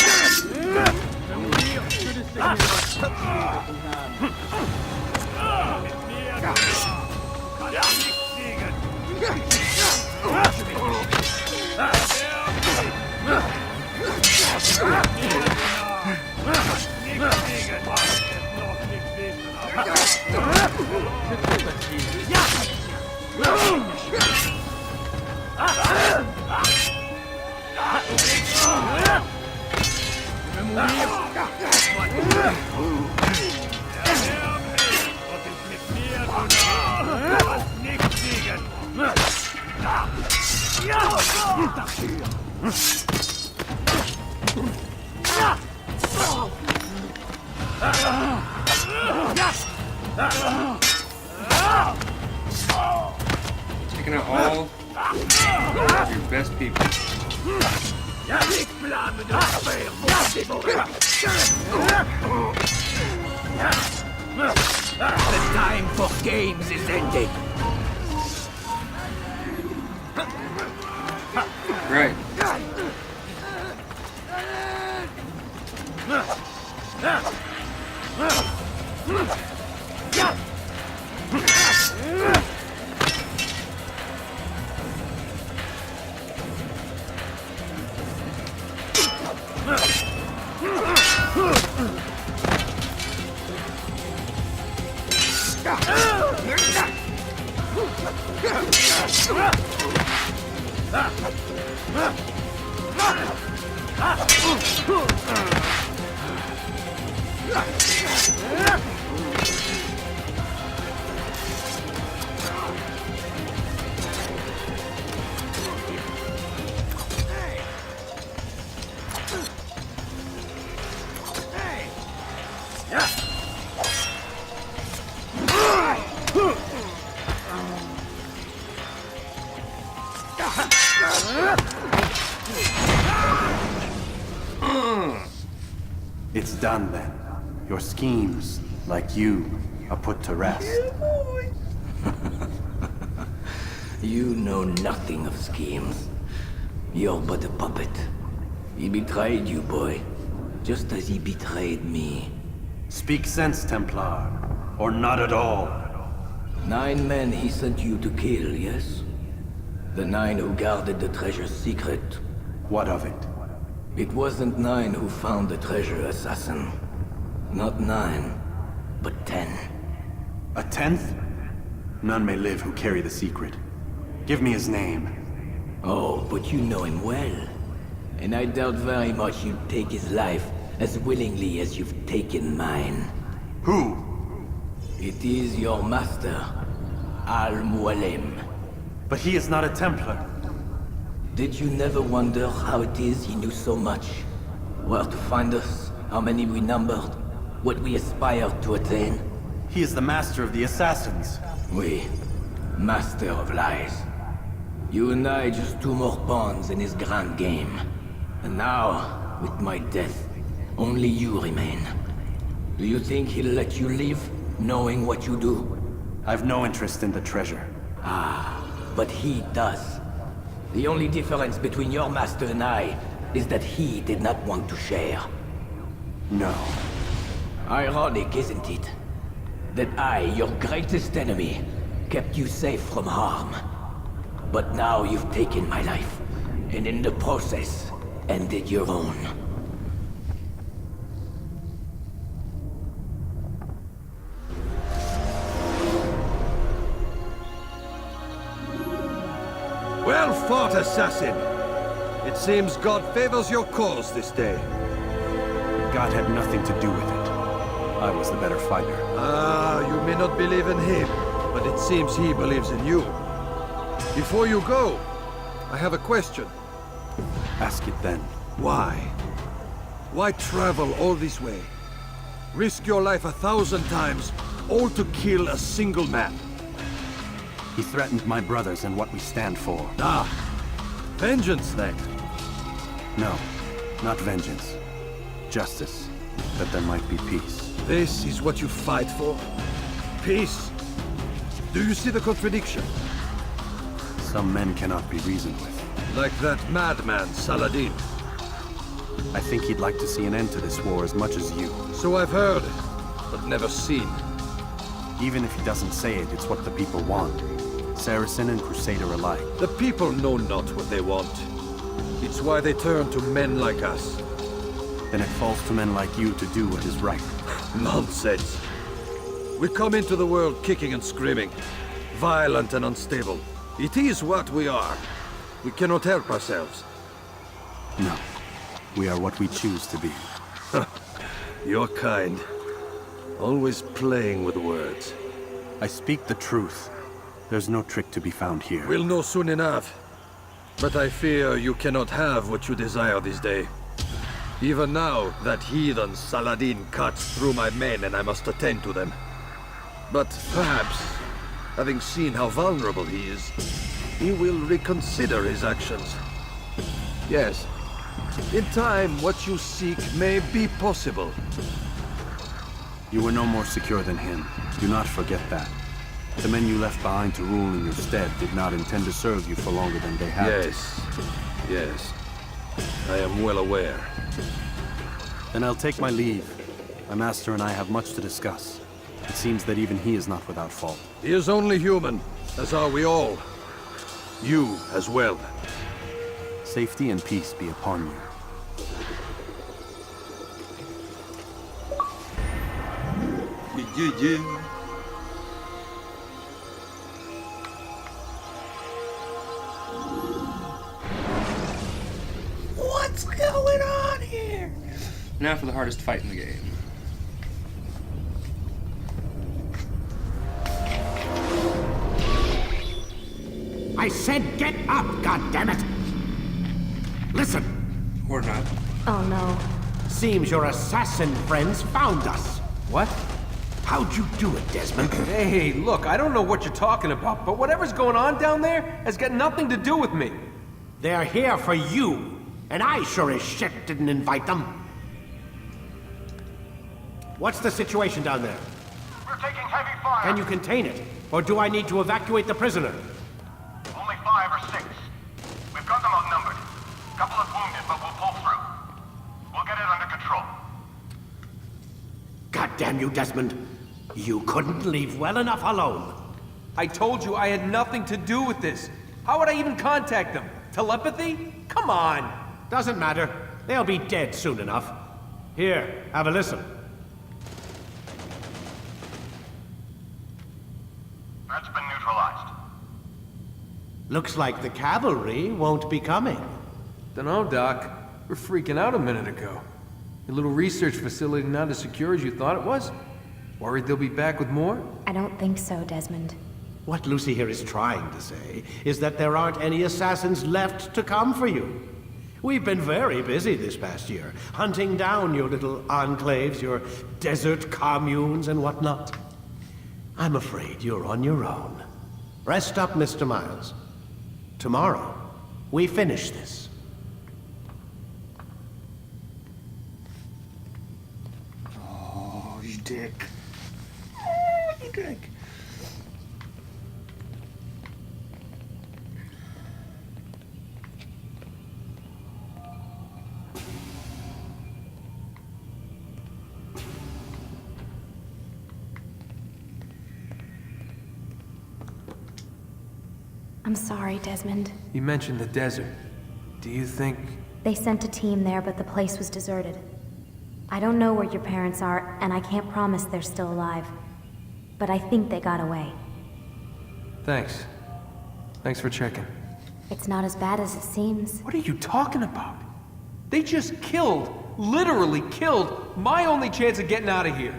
Taking out all of your best people. The time for games is ended. Right. It's done then. Your schemes, like you, are put to rest. You know nothing of schemes. You're but a puppet. He betrayed you, boy. Just as he betrayed me. Speak sense, Templar. Or not at all. 9 men he sent you to kill, yes? The 9 who guarded the treasure's secret. What of it? It wasn't 9 who found the treasure, assassin. Not 9, but 10. A 10th? None may live who carry the secret. Give me his name. Oh, but you know him well. And I doubt very much you'd take his life as willingly as you've taken mine. Who? It is your master, Al-Mualim. But he is not a Templar. Did you never wonder how it is he knew so much? Where to find us, how many we numbered, what we aspired to attain? He is the master of the assassins. Oui, master of lies. You and I just 2 more pawns in his grand game. And now, with my death, only you remain. Do you think he'll let you live, knowing what you do? I've no interest in the treasure. Ah, but he does. The only difference between your master and I is that he did not want to share. No. Ironic, isn't it? That I, your greatest enemy, kept you safe from harm. But now you've taken my life, and in the process, ended your own. Well fought, assassin! It seems God favors your cause this day. God had nothing to do with it. I was the better fighter. Ah, you may not believe in him, but it seems he believes in you. Before you go, I have a question. Ask it then. Why? Why travel all this way? Risk your life 1,000 times, all to kill a single man? He threatened my brothers and what we stand for. Ah, vengeance then? No, not vengeance. Justice, that there might be peace. This is what you fight for? Peace? Do you see the contradiction? Some men cannot be reasoned with. Like that madman, Saladin. I think he'd like to see an end to this war as much as you. So I've heard, but never seen. Even if he doesn't say it, it's what the people want. Saracen and Crusader alike. The people know not what they want. It's why they turn to men like us. Then it falls to men like you to do what is right. Nonsense. We come into the world kicking and screaming, violent and unstable. It is what we are. We cannot help ourselves. No. We are what we choose to be. Your kind. Always playing with words. I speak the truth. There's no trick to be found here. We'll know soon enough. But I fear you cannot have what you desire this day. Even now, that heathen Saladin cuts through my men and I must attend to them. But perhaps, having seen how vulnerable he is, he will reconsider his actions. Yes, in time, what you seek may be possible. You were no more secure than him. Do not forget that. The men you left behind to rule in your stead did not intend to serve you for longer than they had to. Yes. I am well aware. Then I'll take my leave. My master and I have much to discuss. It seems that even he is not without fault. He is only human, as are we all. You as well. Safety and peace be upon you. Now for the hardest fight in the game. I said get up, goddammit! Listen. Or not. Oh no. Seems your assassin friends found us. What? How'd you do it, Desmond? Hey, look, I don't know what you're talking about, but whatever's going on down there has got nothing to do with me. They're here for you, and I sure as shit didn't invite them. What's the situation down there? We're taking heavy fire. Can you contain it? Or do I need to evacuate the prisoner? Only 5 or 6. We've got them outnumbered. Couple of wounded, but we'll pull through. We'll get it under control. God damn you, Desmond. You couldn't leave well enough alone. I told you I had nothing to do with this. How would I even contact them? Telepathy? Come on. Doesn't matter. They'll be dead soon enough. Here, have a listen. That's been neutralized. Looks like the cavalry won't be coming. Dunno, Doc. We're freaking out a minute ago. Your little research facility not as secure as you thought it was? Worried they'll be back with more? I don't think so, Desmond. What Lucy here is trying to say is that there aren't any assassins left to come for you. We've been very busy this past year, hunting down your little enclaves, your desert communes and whatnot. I'm afraid you're on your own. Rest up, Mr. Miles. Tomorrow, we finish this. Oh, you dick. Oh, you dick. I'm sorry, Desmond. You mentioned the desert. Do you think... They sent a team there, but the place was deserted. I don't know where your parents are, and I can't promise they're still alive. But I think they got away. Thanks. Thanks for checking. It's not as bad as it seems. What are you talking about? They just killed, literally killed, my only chance of getting out of here.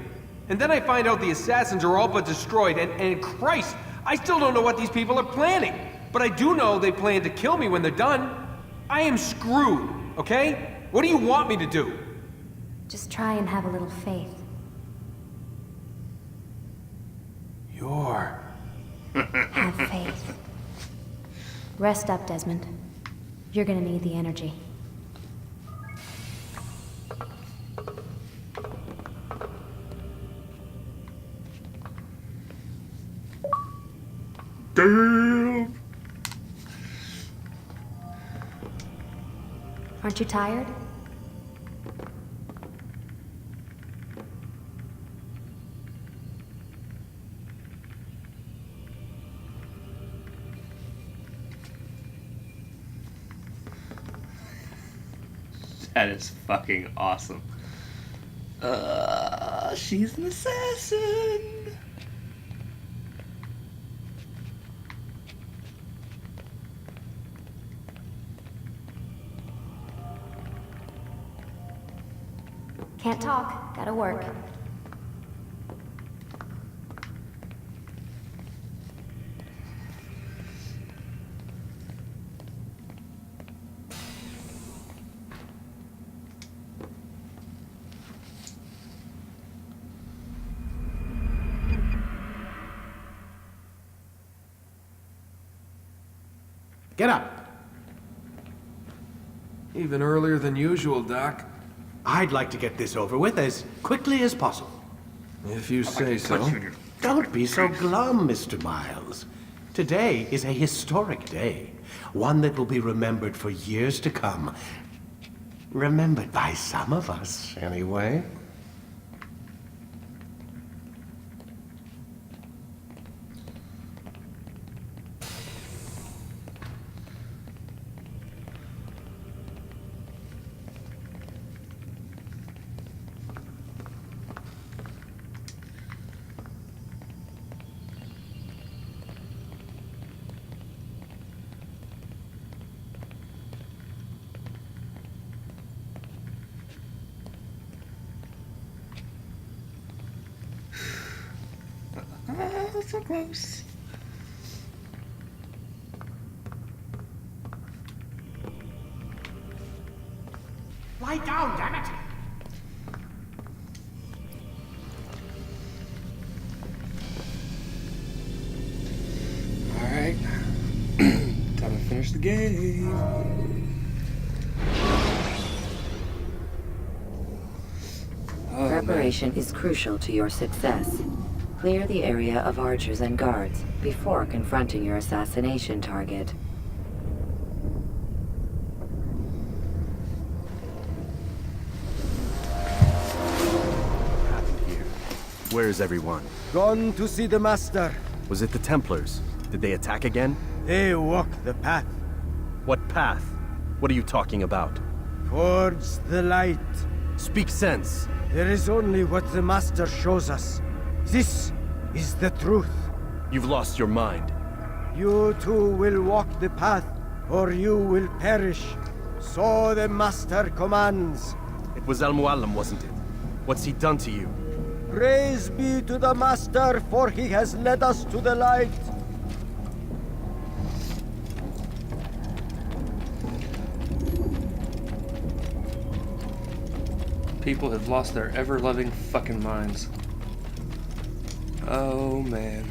And then I find out the assassins are all but destroyed, and Christ, I still don't know what these people are planning. But I do know they plan to kill me when they're done. I am screwed, okay? What do you want me to do? Just try and have a little faith. You're... Have faith. Rest up, Desmond. You're gonna need the energy. Damn! Aren't you tired? That is fucking awesome. She's an assassin. Can't talk. Gotta work. Get up. Even earlier than usual, Doc. I'd like to get this over with as quickly as possible. If you say so. Don't be so glum, Mr. Miles. Today is a historic day. One that will be remembered for years to come. Remembered by some of us, anyway. so close. Lie down, damn it! Alright. Time to finish the game. Preparation is crucial to your success. Clear the area of archers and guards before confronting your assassination target. Where is everyone? Gone to see the Master. Was it the Templars? Did they attack again? They walk the path. What path? What are you talking about? Towards the light. Speak sense. There is only what the Master shows us. This is the truth. You've lost your mind. You too will walk the path, or you will perish. So the Master commands. It was Al-Mualim, wasn't it? What's he done to you? Praise be to the Master, for he has led us to the light. People have lost their ever-loving fucking minds. Oh, man.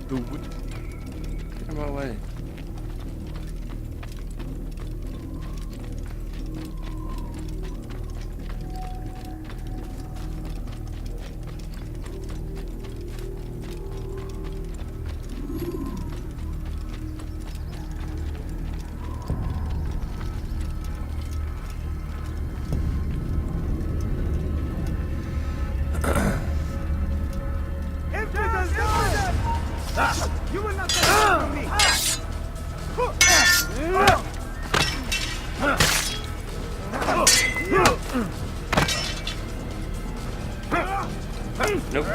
Get out of my way. You will not get from me! Nope.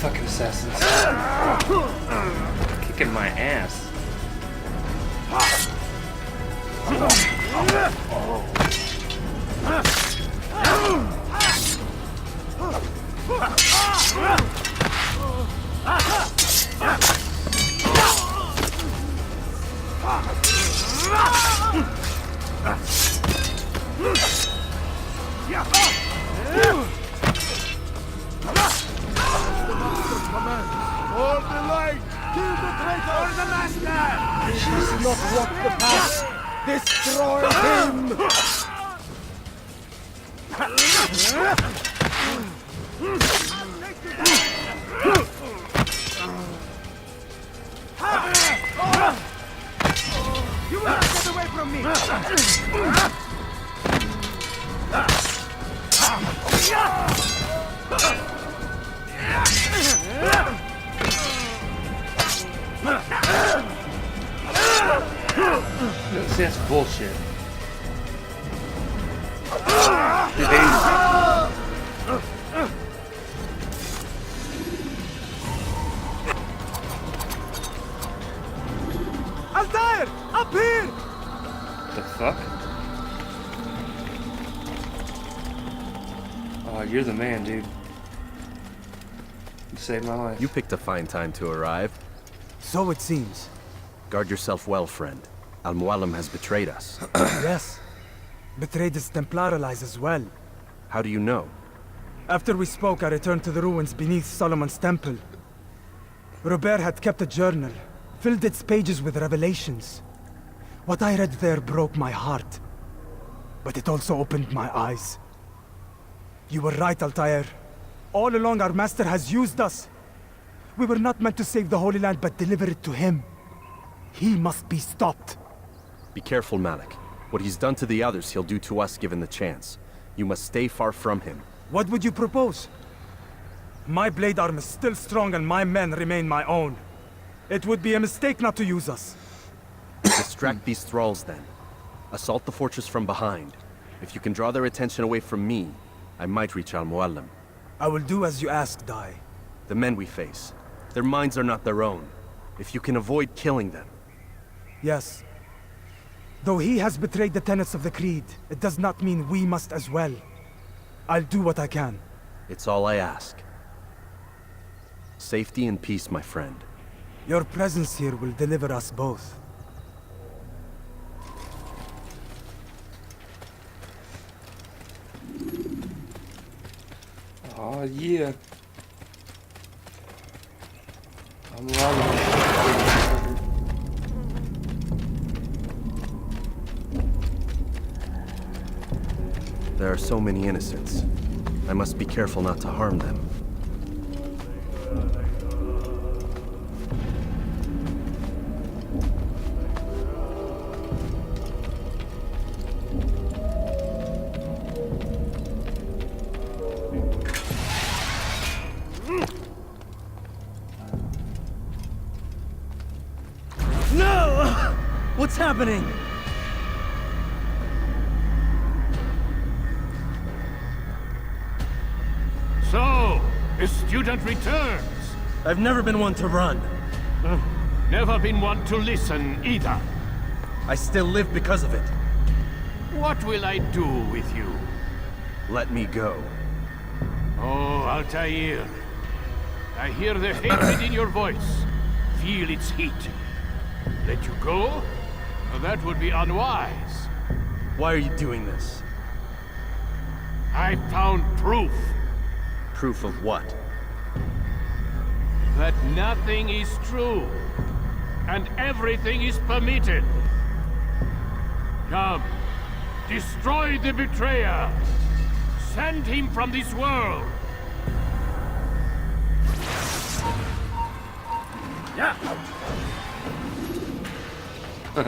Fucking assassins. Kicking my ass. For the light! Kill the traitor! For the Master! He does not walk the path! Destroy him! You will not get away from me! No, see, that's bullshit. Altair! Up here! The fuck? Oh, you're the man, dude. You saved my life. You picked a fine time to arrive. So it seems. Guard yourself well, friend. Al-Mualim has betrayed us. Yes. Betrayed his Templar allies as well. How do you know? After we spoke, I returned to the ruins beneath Solomon's temple. Robert had kept a journal, filled its pages with revelations. What I read there broke my heart. But it also opened my eyes. You were right, Altair. All along our master has used us. We were not meant to save the Holy Land, but deliver it to him. He must be stopped. Be careful, Malik. What he's done to the others, he'll do to us given the chance. You must stay far from him. What would you propose? My blade arm is still strong and my men remain my own. It would be a mistake not to use us. Distract these thralls then. Assault the fortress from behind. If you can draw their attention away from me, I might reach Al-Mualim. I will do as you ask, Dai. The men we face, their minds are not their own. If you can avoid killing them. Yes. Though he has betrayed the tenets of the Creed, it does not mean we must as well. I'll do what I can. It's all I ask. Safety and peace, my friend. Your presence here will deliver us both. Oh yeah. I'm loving it. There are so many innocents. I must be careful not to harm them. No! What's happening? So, a student returns. I've never been one to run. Never been one to listen either. I still live because of it. What will I do with you? Let me go. Oh, Altair. I hear the hatred in your voice. Feel its heat. Let you go? That would be unwise. Why are you doing this? I found proof. Proof of what? That nothing is true. And everything is permitted. Come. Destroy the betrayer. Send him from this world. Yeah. You're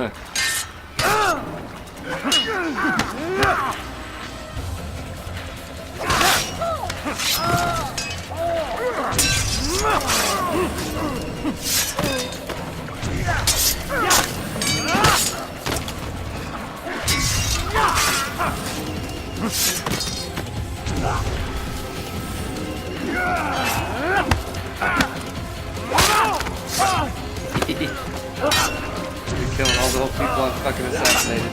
killing all the old people I fucking assassinated.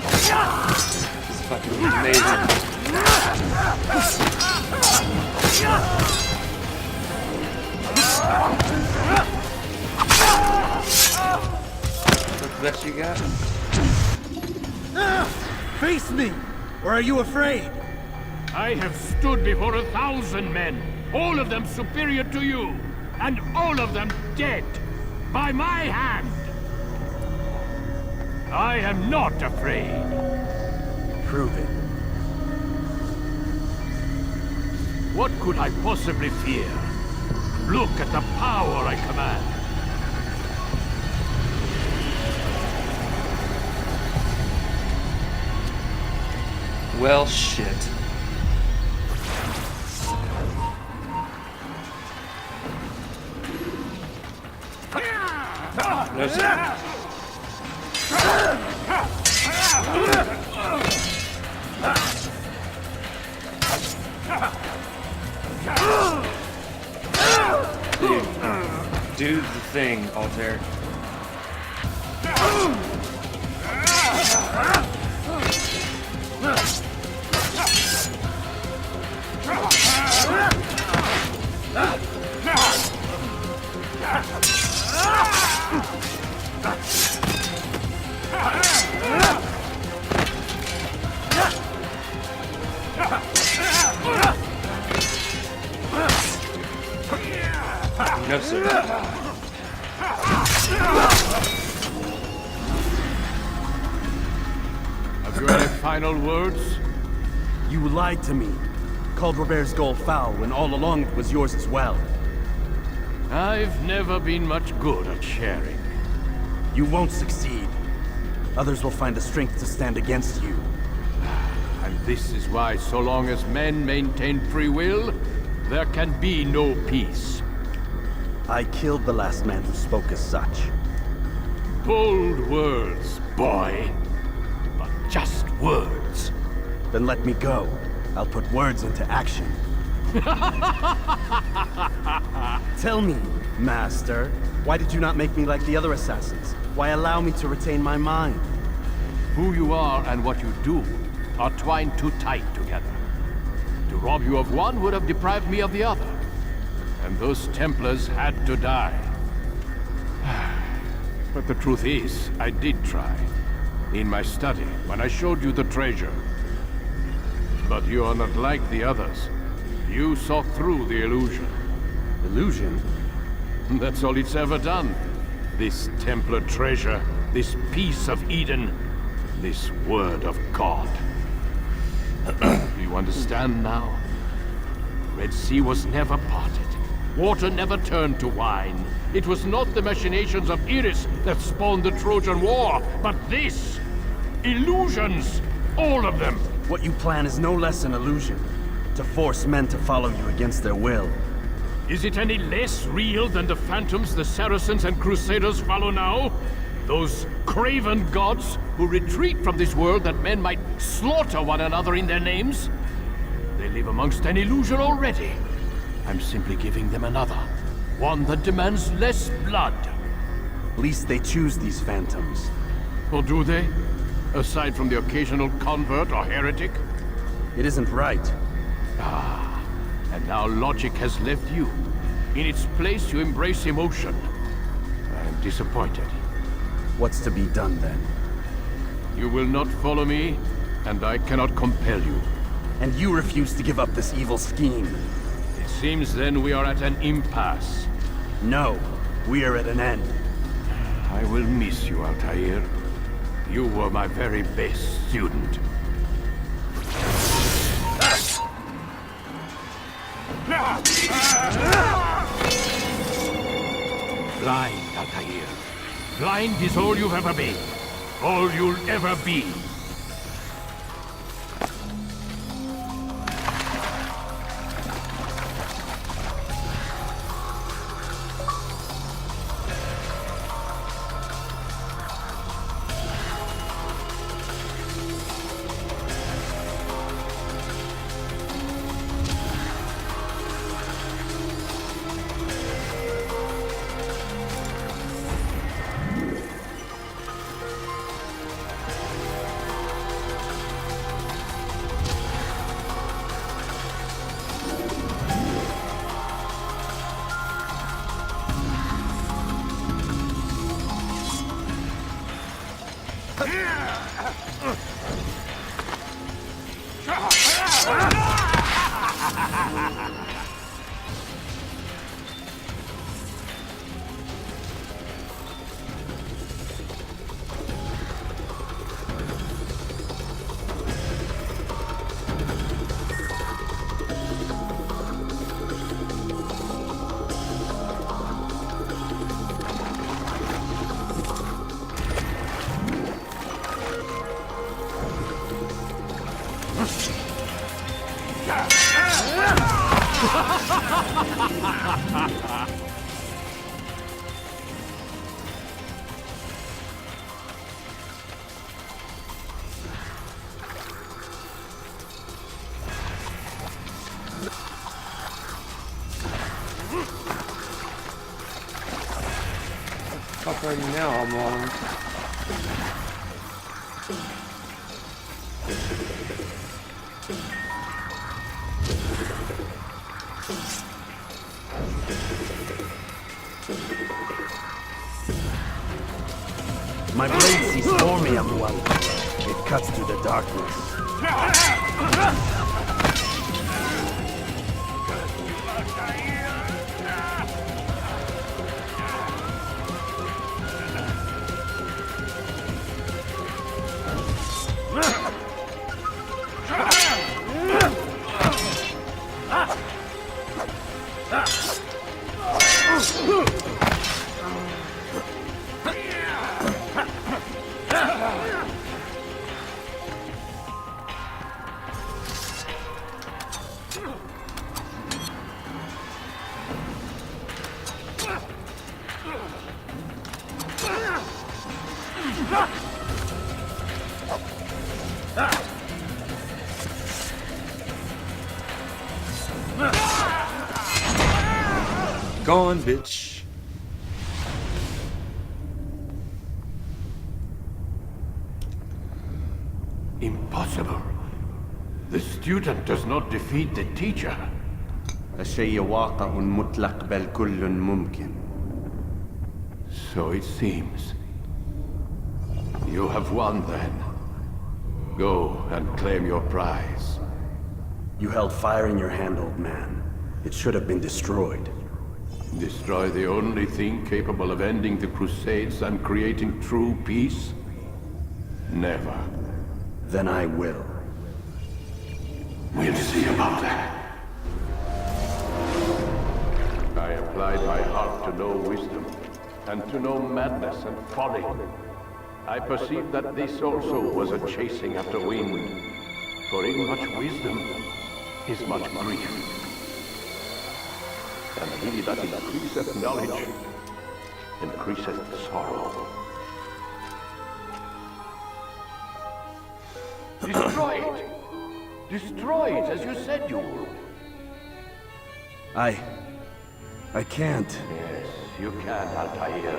This is fucking amazing. What's the best you got? Face me! Or are you afraid? I have stood before 1,000 men, all of them superior to you, and all of them dead, by my hand. I am not afraid. Prove it. What could I possibly fear? Look at the power I command. Well, shit. No, sir. Dude, do the thing, Altair. No, sir. Have you any final words? You lied to me. Called Robert's goal foul when all along it was yours as well. I've never been much good at sharing. You won't succeed. Others will find the strength to stand against you. And this is why, so long as men maintain free will, there can be no peace. I killed the last man who spoke as such. Bold words, boy. But just words. Then let me go. I'll put words into action. Tell me, Master, why did you not make me like the other assassins? Why allow me to retain my mind? Who you are and what you do are twined too tight together. To rob you of one would have deprived me of the other. And those Templars had to die. But the truth is, I did try. In my study, when I showed you the treasure. But you are not like the others. You saw through the illusion. Illusion? That's all it's ever done. This Templar treasure, this piece of Eden, this word of God. Do you understand now? Red Sea was never parted. Water never turned to wine. It was not the machinations of Iris that spawned the Trojan War, but this! Illusions! All of them! What you plan is no less an illusion. To force men to follow you against their will. Is it any less real than the phantoms the Saracens and Crusaders follow now? Those craven gods who retreat from this world that men might slaughter one another in their names? They live amongst an illusion already. I'm simply giving them another. One that demands less blood. At least they choose these phantoms. Or do they? Aside from the occasional convert or heretic? It isn't right. Ah, and now logic has left you. In its place, you embrace emotion. I'm disappointed. What's to be done then? You will not follow me, and I cannot compel you. And you refuse to give up this evil scheme. It seems then we are at an impasse. No, we are at an end. I will miss you, Altair. You were my very best student. Blind, Altair. Blind is all you've ever been. All you'll ever be. My blade sees for me, Abual. It cuts through the darkness. Gone, bitch. Impossible. The student does not defeat the teacher. الشيء واقع مطلق بل كل ممكن. So it seems. You have won then. Go and claim your prize. You held fire in your hand, old man. It should have been destroyed. Destroy the only thing capable of ending the Crusades and creating true peace? Never. Then I will. We'll see about that. I applied my heart to know wisdom, and to know madness and folly. I perceived that this also was a chasing after wind. For in much wisdom is much grief. And he that increaseth knowledge increaseth sorrow. Destroy it! Destroy it, as you said you would. I can't. Yes, you can, Altair.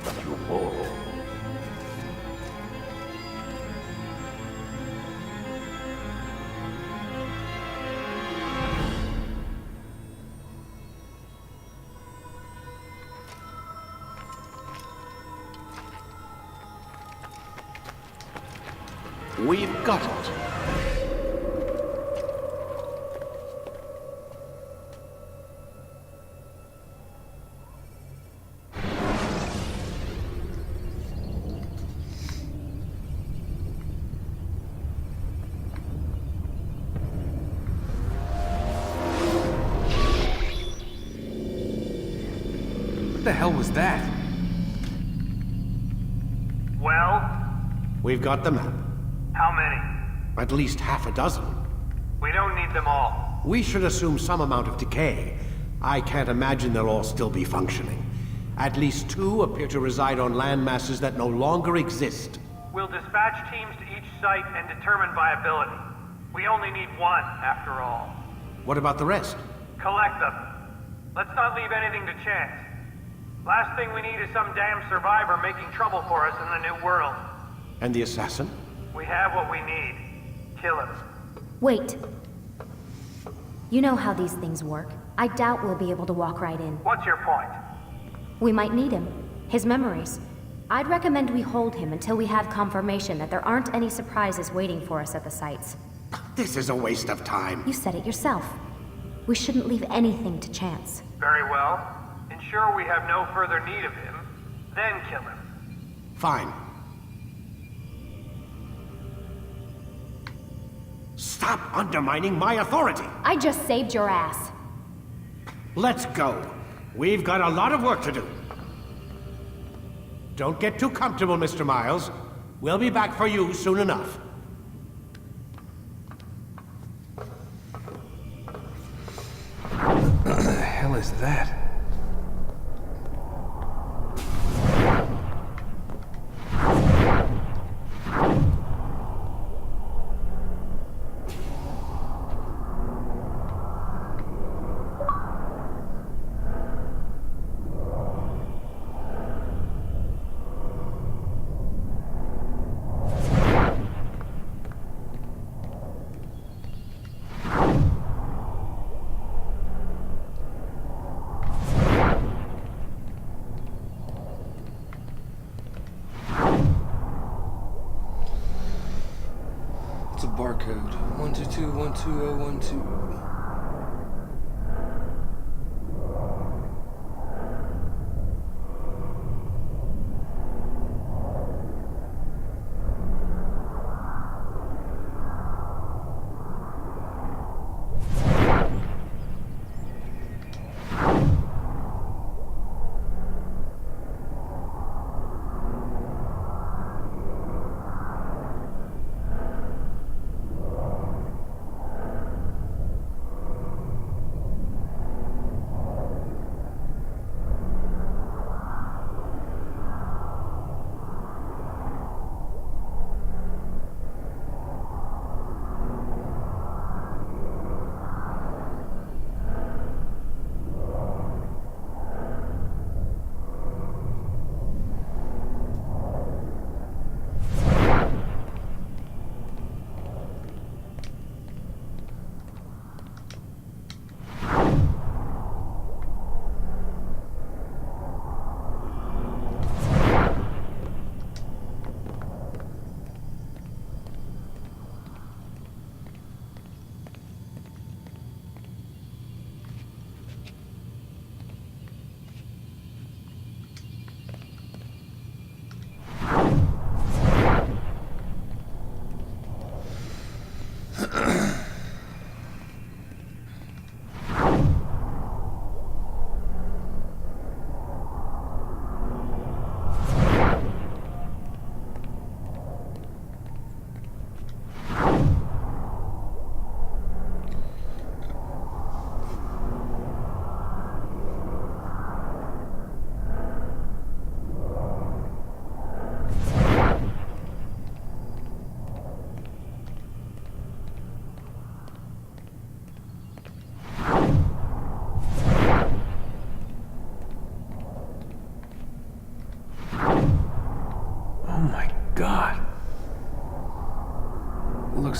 But you won't. We've got it. What the hell was that? Well? We've got the map. How many? At least half a dozen. We don't need them all. We should assume some amount of decay. I can't imagine they'll all still be functioning. At least 2 appear to reside on land masses that no longer exist. We'll dispatch teams to each site and determine viability. We only need 1, after all. What about the rest? Collect them. Let's not leave anything to chance. Last thing we need is some damn survivor making trouble for us in the new world. And the assassin? We have what we need. Kill him. Wait. You know how these things work. I doubt we'll be able to walk right in. What's your point? We might need him. His memories. I'd recommend we hold him until we have confirmation that there aren't any surprises waiting for us at the sites. This is a waste of time. You said it yourself. We shouldn't leave anything to chance. Very well. Ensure we have no further need of him, then kill him. Fine. Stop undermining my authority! I just saved your ass. Let's go. We've got a lot of work to do. Don't get too comfortable, Mr. Miles. We'll be back for you soon enough. What the hell is that? It's a barcode. 122-12012.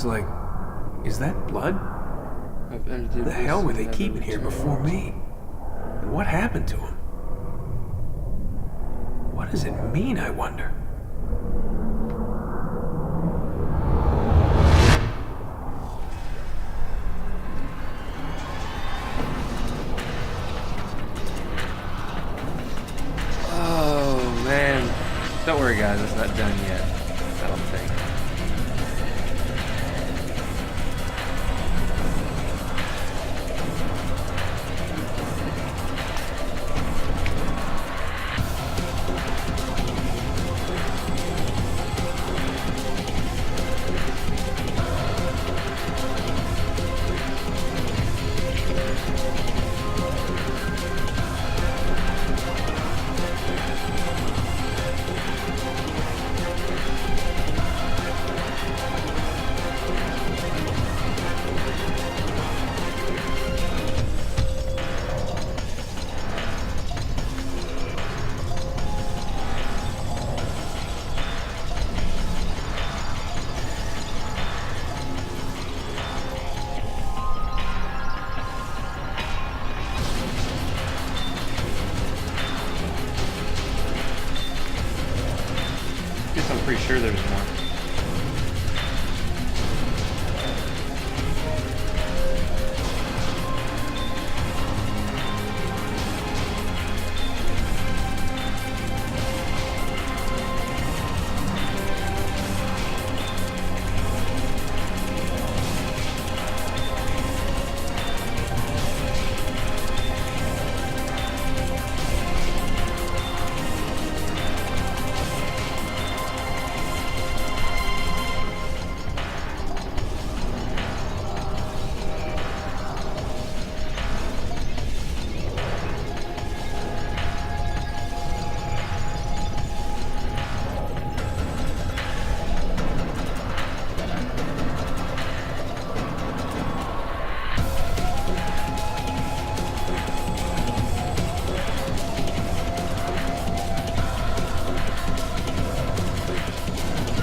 like... Is that blood? The hell were they keeping here before me? And what happened to him? What does it mean, I wonder? Oh, man. Don't worry, guys. It's not done yet. I don't think. I'm pretty sure there's more.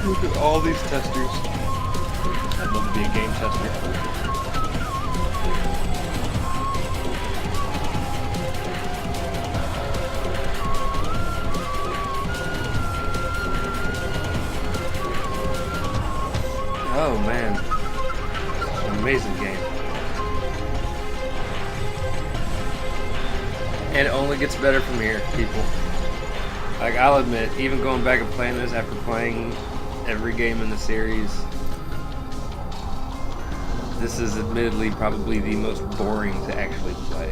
Look at all these testers. I'd love to be a game tester. Oh man, it's an amazing game. And it only gets better from here, people. Like, I'll admit, even going back and playing this after playing every game in the series, this is admittedly probably the most boring to actually play.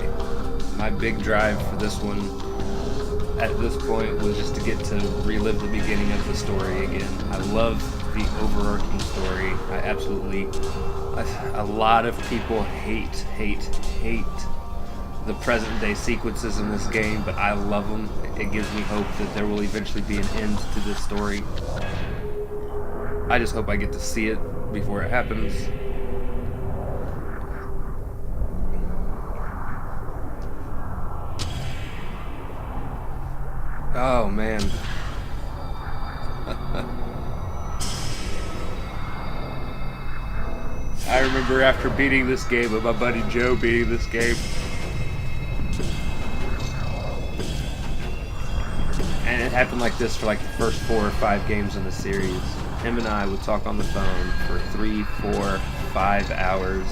My big drive for this one at this point was just to get to relive the beginning of the story again. I love the overarching story. I absolutely... A lot of people hate the present day sequences in this game, but I love them. It gives me hope that there will eventually be an end to this story. I just hope I get to see it before it happens. Oh man. I remember after beating this game with my buddy Joe beating this game, and it happened like this for like the first 4 or 5 games in the series. Him and I would talk on the phone for 3, 4, 5 hours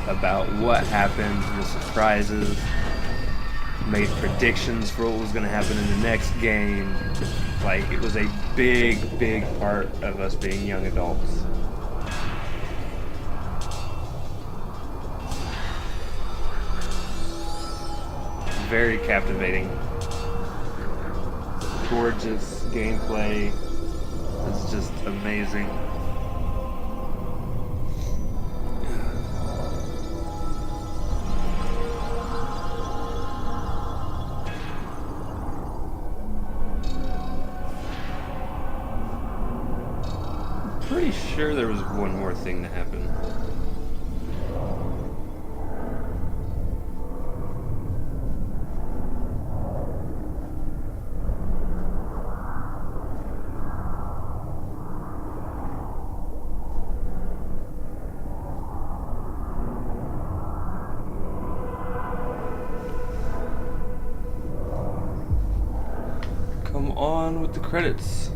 about what happened, the surprises, made predictions for what was going to happen in the next game. Like, it was a big part of us being young adults. Very captivating. Gorgeous gameplay. It's just amazing. Pretty sure there was one more thing to happen. on with the credits.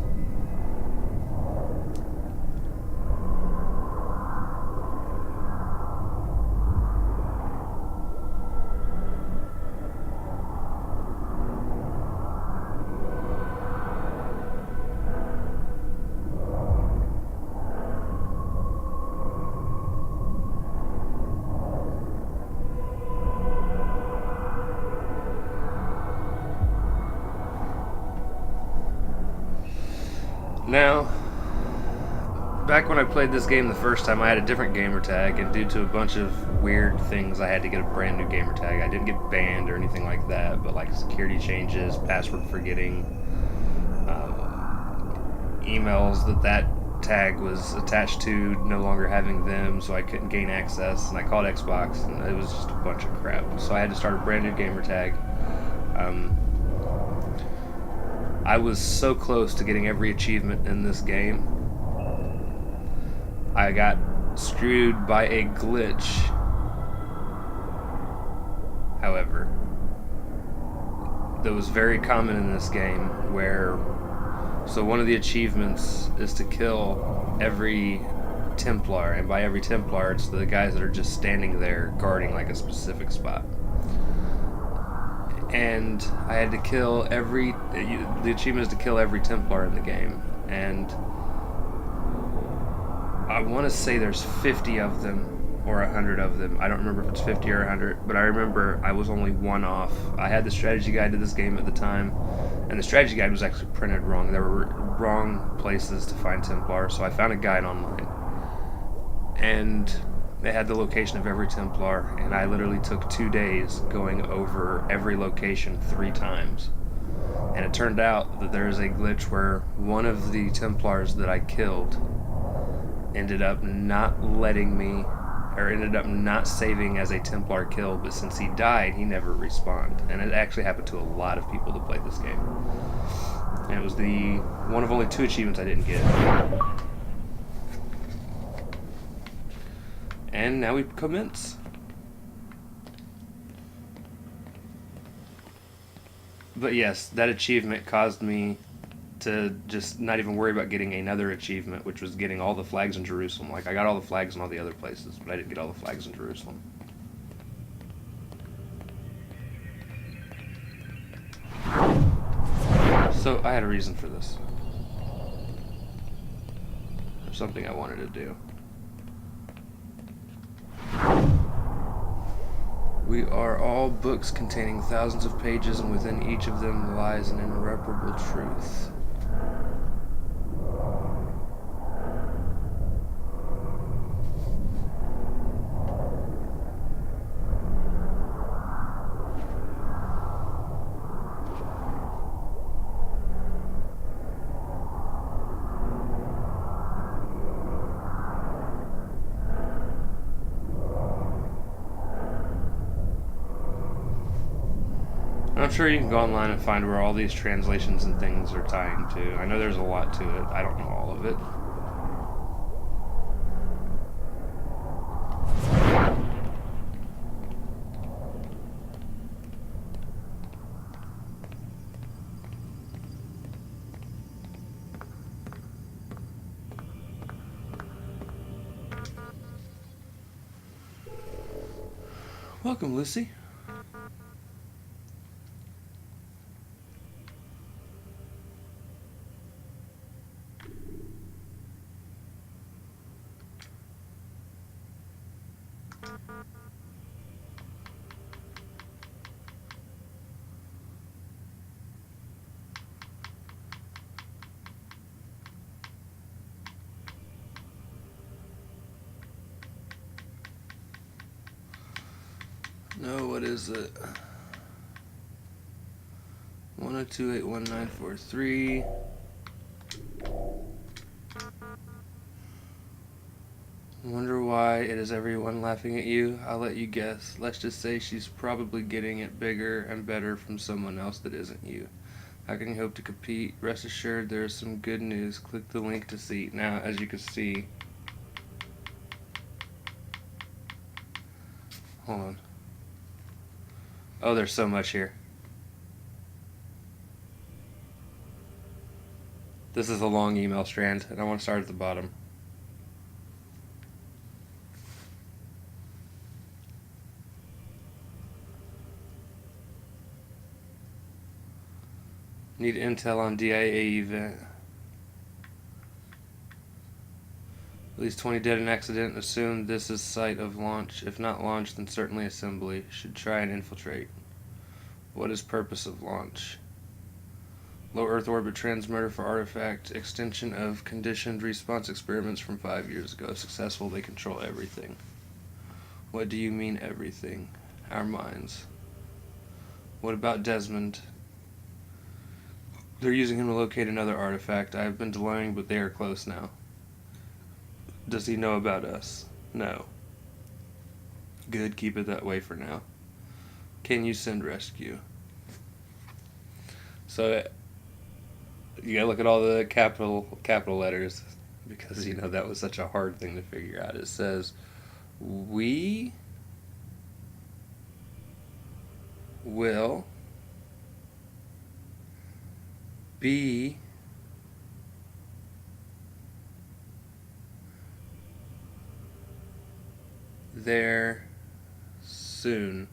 Now, back when I played this game the first time, I had a different gamer tag, and due to a bunch of weird things, I had to get a brand new gamer tag. I didn't get banned or anything like that, but like security changes, password forgetting, emails that tag was attached to no longer having them, so I couldn't gain access, and I called Xbox, and it was just a bunch of crap. So I had to start a brand new gamer tag. I was so close to getting every achievement in this game. I got screwed by a glitch. However, that was very common in this game where, so one of the achievements is to kill every Templar, and by every Templar it's the guys that are just standing there guarding like a specific spot. And I had to kill the achievement is to kill every Templar in the game, and I want to say there's 50 of them or 100 of them. I don't remember if it's 50 or 100, but I remember I was only one off. I had the strategy guide to this game at the time, and the strategy guide was actually printed wrong. There were wrong places to find Templar, so I found a guide online, and they had the location of every Templar, and I literally took 2 days going over every location 3 times. And it turned out that there is a glitch where one of the Templars that I killed ended up not letting me, or ended up not saving as a Templar kill, but since he died, he never respawned. And it actually happened to a lot of people that played this game. And it was the one of only 2 achievements I didn't get. And now we commence. But yes, that achievement caused me to just not even worry about getting another achievement, which was getting all the flags in Jerusalem. Like, I got all the flags in all the other places, but I didn't get all the flags in Jerusalem. So I had a reason for this. There's something I wanted to do. We are all books containing thousands of pages, and within each of them lies an irreparable truth. I'm sure you can go online and find where all these translations and things are tying to. I know there's a lot to it. I don't know all of it. Welcome, Lucy. No, what is it? 1028193. Wonder why it is everyone laughing at you? I'll let you guess. Let's just say she's probably getting it bigger and better from someone else that isn't you. How can you hope to compete? Rest assured there is some good news. Click the link to see. Now, as you can see... Hold on. Oh, there's so much here. This is a long email strand, and I want to start at the bottom. Need intel on DIA event. At least 20 dead in accident. Assume this is site of launch. If not launch, then certainly assembly. Should try and infiltrate. What is purpose of launch? Low Earth orbit transmitter for artifact. Extension of conditioned response experiments from 5 years ago. If successful, they control everything. What do you mean everything? Our minds. What about Desmond? They're using him to locate another artifact. I have been delaying, but they are close now. Does he know about us? No. Good, keep it that way for now. Can you send rescue? So you gotta look at all the capital letters, because you know that was such a hard thing to figure out. It says, we will be there soon.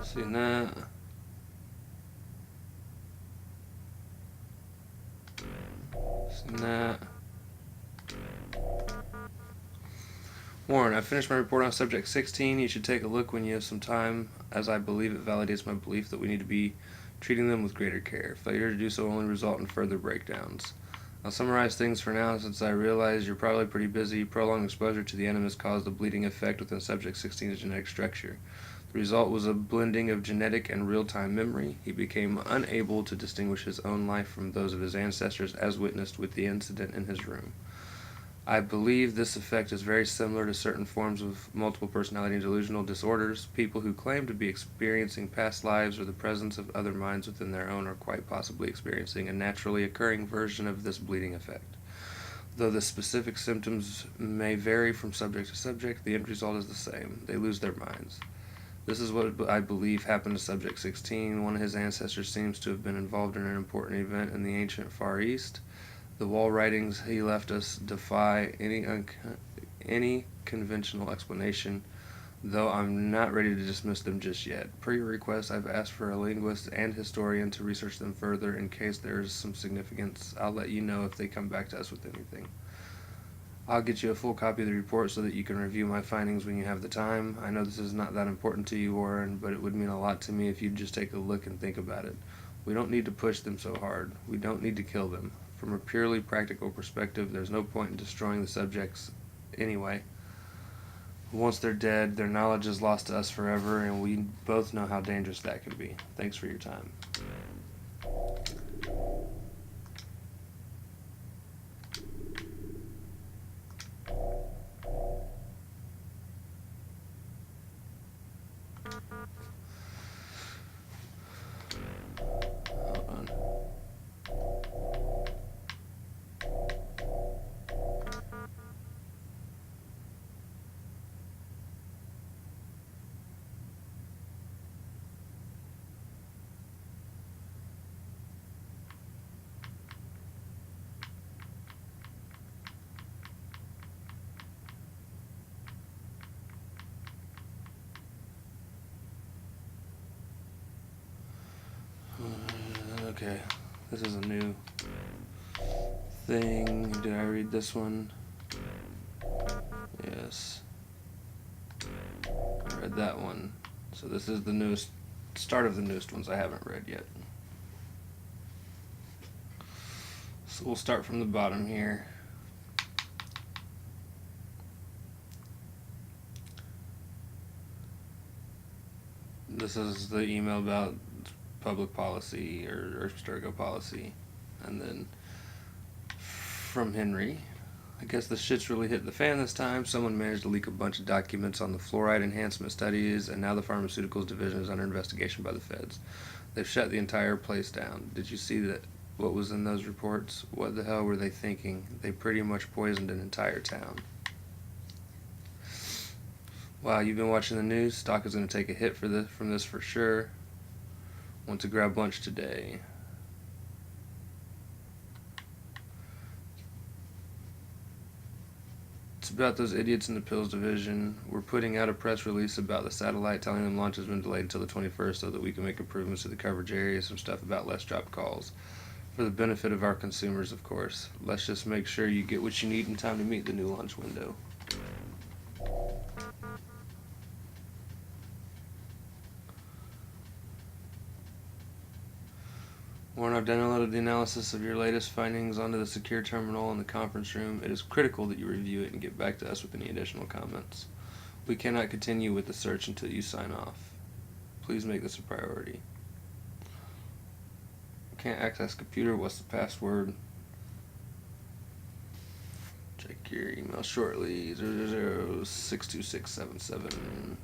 Seen that. Seen that. Warren, I finished my report on subject 16. You should take a look when you have some time, as I believe it validates my belief that we need to be treating them with greater care. Failure to do so will only result in further breakdowns. I'll summarize things for now, since I realize you're probably pretty busy. Prolonged exposure to the Animus caused a bleeding effect within subject 16's genetic structure. The result was a blending of genetic and real-time memory. He became unable to distinguish his own life from those of his ancestors, as witnessed with the incident in his room. I believe this effect is very similar to certain forms of multiple personality and delusional disorders. People who claim to be experiencing past lives or the presence of other minds within their own are quite possibly experiencing a naturally occurring version of this bleeding effect. Though the specific symptoms may vary from subject to subject, the end result is the same. They lose their minds. This is what I believe happened to Subject 16. One of his ancestors seems to have been involved in an important event in the ancient Far East. The wall writings he left us defy any conventional explanation, though I'm not ready to dismiss them just yet. Per your request, I've asked for a linguist and historian to research them further in case there is some significance. I'll let you know if they come back to us with anything. I'll get you a full copy of the report so that you can review my findings when you have the time. I know this is not that important to you, Warren, but it would mean a lot to me if you'd just take a look and think about it. We don't need to push them so hard. We don't need to kill them. From a purely practical perspective, there's no point in destroying the subjects anyway. Once they're dead, their knowledge is lost to us forever, and we both know how dangerous that can be. Thanks for your time. Okay, this is a new thing. Did I read this one? Yes. I read that one. So this is the newest, start of the newest ones I haven't read yet. So we'll start from the bottom here. this is the email about public policy or Abstergo policy. And then from Henry, I guess the shit's really hit the fan this time. Someone managed to leak a bunch of documents on the fluoride enhancement studies, and now the pharmaceuticals division is under investigation by the feds. They've shut the entire place down. Did you see that? What was in those reports? What the hell were they thinking? They pretty much poisoned an entire town. Wow, you've been watching the news? Stock is going to take a hit from this for sure. Want to grab lunch today. It's about those idiots in the pills division. We're putting out a press release about the satellite, telling them launch has been delayed until the 21st so that we can make improvements to the coverage area, some stuff about less dropped calls. For the benefit of our consumers, of course. Let's just make sure you get what you need in time to meet the new launch window. Warren, I've downloaded the analysis of your latest findings onto the secure terminal in the conference room. It is critical that you review it and get back to us with any additional comments. We cannot continue with the search until you sign off. Please make this a priority. Can't access computer. What's the password? Check your email shortly. 0062677.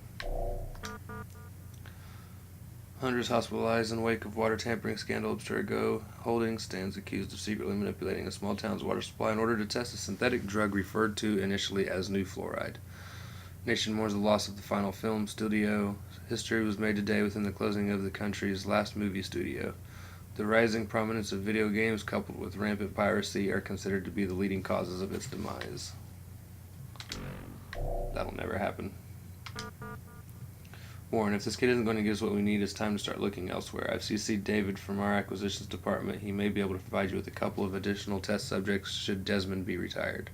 Hundreds hospitalized in wake of water tampering scandal. Abstergo Holdings stands accused of secretly manipulating a small town's water supply in order to test a synthetic drug referred to initially as new fluoride. Nation mourns the loss of the final film studio. History was made today within the closing of the country's last movie studio. The rising prominence of video games coupled with rampant piracy are considered to be the leading causes of its demise. That'll never happen. Warren, if this kid isn't going to give us what we need, it's time to start looking elsewhere. I've CC'd David from our acquisitions department. He may be able to provide you with a couple of additional test subjects should Desmond be retired.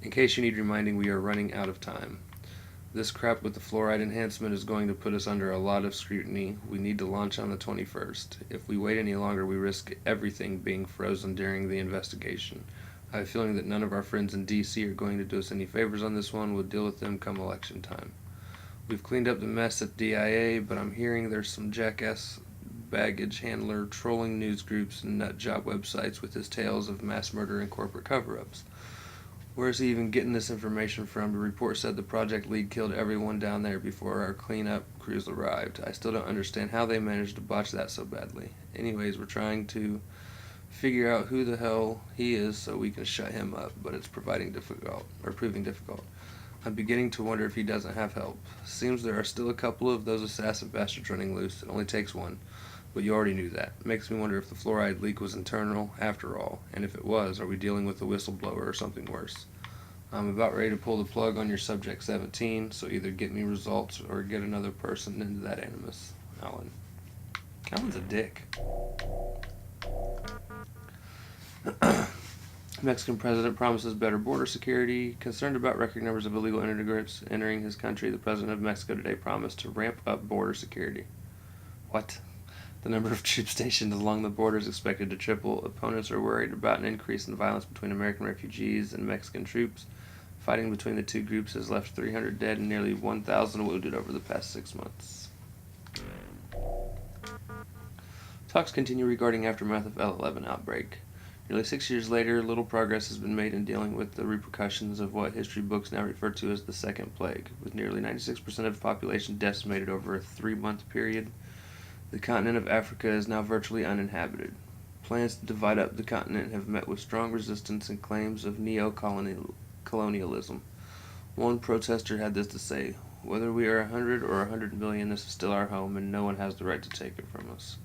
In case you need reminding, we are running out of time. This crap with the fluoride enhancement is going to put us under a lot of scrutiny. We need to launch on the 21st. If we wait any longer, we risk everything being frozen during the investigation. I have a feeling that none of our friends in D.C. are going to do us any favors on this one. We'll deal with them come election time. We've cleaned up the mess at DIA, but I'm hearing there's some jackass baggage handler trolling news groups and nut job websites with his tales of mass murder and corporate cover-ups. Where is he even getting this information from? The report said the project lead killed everyone down there before our cleanup crews arrived. I still don't understand how they managed to botch that so badly. Anyways, we're trying to figure out who the hell he is so we can shut him up, but it's proving difficult. I'm beginning to wonder if he doesn't have help. Seems there are still a couple of those assassin bastards running loose. It only takes one. But you already knew that. Makes me wonder if the fluoride leak was internal after all, and if it was, are we dealing with a whistleblower or something worse? I'm about ready to pull the plug on your Subject 17, so either get me results or get another person into that animus. Alan. Alan's a dick. Mexican president promises better border security. Concerned about record numbers of illegal immigrants entering his country, the president of Mexico today promised to ramp up border security. What? The number of troops stationed along the border is expected to triple. Opponents are worried about an increase in violence between American refugees and Mexican troops. Fighting between the two groups has left 300 dead and nearly 1,000 wounded over the past 6 months. Talks continue regarding aftermath of L11 outbreak. Nearly 6 years later, little progress has been made in dealing with the repercussions of what history books now refer to as the Second Plague. With nearly 96% of the population decimated over a 3-month period, the continent of Africa is now virtually uninhabited. Plans to divide up the continent have met with strong resistance and claims of neo-colonialism. One protester had this to say, "Whether we are 100 or 100 million, this is still our home, and no one has the right to take it from us."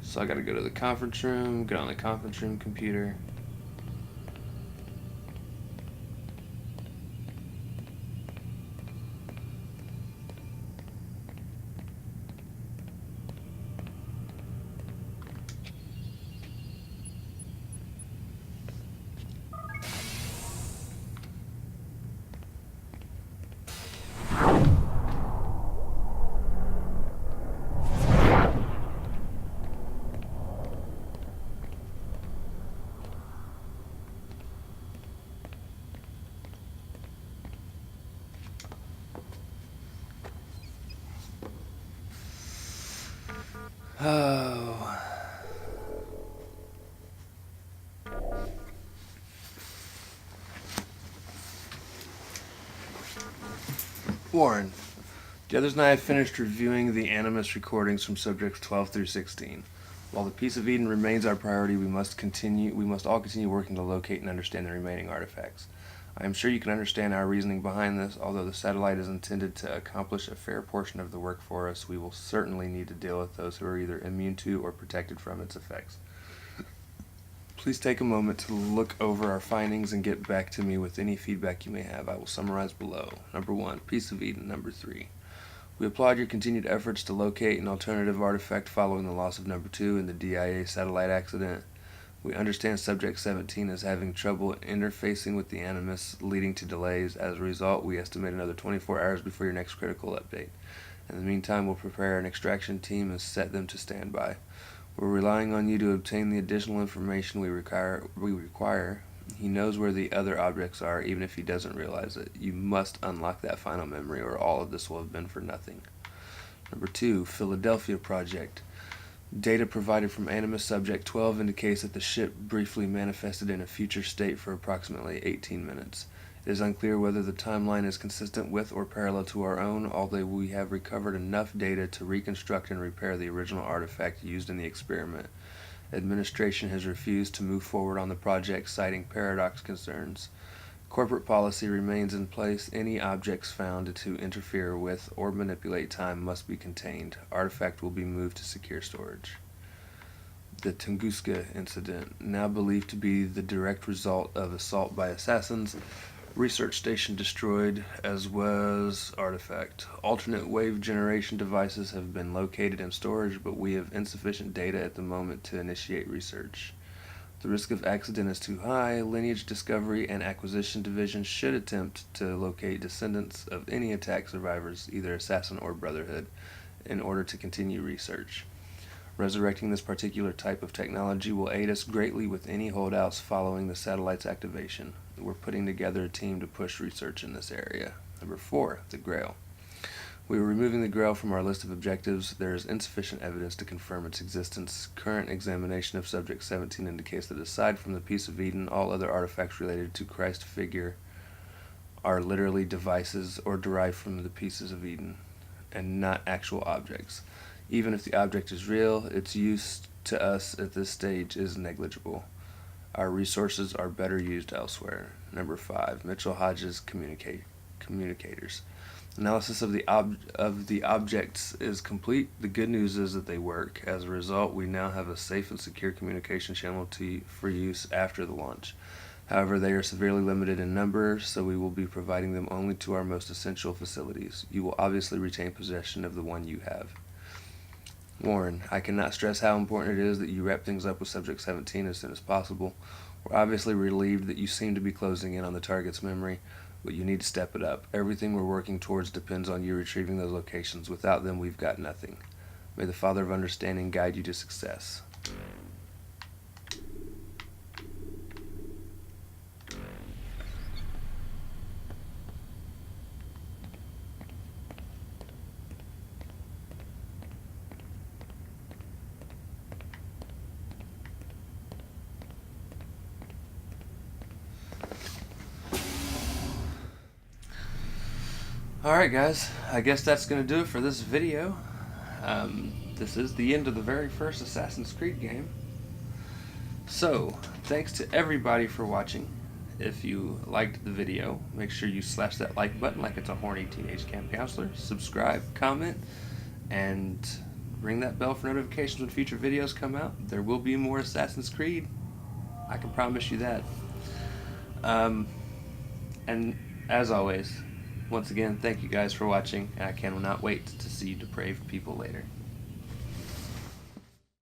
So I gotta go to the conference room, get on the conference room computer. Oh. Warren, the others and I have finished reviewing the Animus recordings from subjects 12 through 16. While the Piece of Eden remains our priority, we must all continue working to locate and understand the remaining artifacts. I am sure you can understand our reasoning behind this. Although the satellite is intended to accomplish a fair portion of the work for us, we will certainly need to deal with those who are either immune to or protected from its effects. Please take a moment to look over our findings and get back to me with any feedback you may have. I will summarize below. Number 1, Piece of Eden. Number 3. We applaud your continued efforts to locate an alternative artifact following the loss of Number 2 in the DIA satellite accident. We understand Subject 17 is having trouble interfacing with the Animus, leading to delays. As a result, we estimate another 24 hours before your next critical update. In the meantime, we'll prepare an extraction team and set them to standby. We're relying on you to obtain the additional information we require. He knows where the other objects are, even if he doesn't realize it. You must unlock that final memory, or all of this will have been for nothing. Number 2, Philadelphia Project. Data provided from Animus Subject 12 indicates that the ship briefly manifested in a future state for approximately 18 minutes. It is unclear whether the timeline is consistent with or parallel to our own, although we have recovered enough data to reconstruct and repair the original artifact used in the experiment. Administration has refused to move forward on the project, citing paradox concerns. Corporate policy remains in place. Any objects found to interfere with or manipulate time must be contained. Artifact will be moved to secure storage. The Tunguska incident, now believed to be the direct result of assault by assassins. Research station destroyed, as was artifact. Alternate wave generation devices have been located in storage, but we have insufficient data at the moment to initiate research. The risk of accident is too high. Lineage Discovery and Acquisition Division should attempt to locate descendants of any attack survivors, either Assassin or Brotherhood, in order to continue research. Resurrecting this particular type of technology will aid us greatly with any holdouts following the satellite's activation. We're putting together a team to push research in this area. Number 4, the Grail. We are removing the Grail from our list of objectives. There is insufficient evidence to confirm its existence. Current examination of Subject 17 indicates that aside from the Piece of Eden, all other artifacts related to Christ figure are literally devices or derived from the Pieces of Eden, and not actual objects. Even if the object is real, its use to us at this stage is negligible. Our resources are better used elsewhere. Number 5, Mitchell Hodges Communicators. Analysis of the objects is complete. The good news is that they work. As a result, we now have a safe and secure communication channel for use after the launch. However, they are severely limited in number, so we will be providing them only to our most essential facilities. You will obviously retain possession of the one you have. Warren, I cannot stress how important it is that you wrap things up with Subject 17 as soon as possible. We're obviously relieved that you seem to be closing in on the target's memory, but you need to step it up. Everything we're working towards depends on you retrieving those locations. Without them, we've got nothing. May the Father of Understanding guide you to success. Alright guys, I guess that's going to do it for this video. This is the end of the very first Assassin's Creed game. So, thanks to everybody for watching. If you liked the video, make sure you slash that like button like it's a horny teenage camp counselor. Subscribe, comment, and ring that bell for notifications when future videos come out. There will be more Assassin's Creed. I can promise you that. And as always, once again, thank you guys for watching, and I cannot wait to see you depraved people later.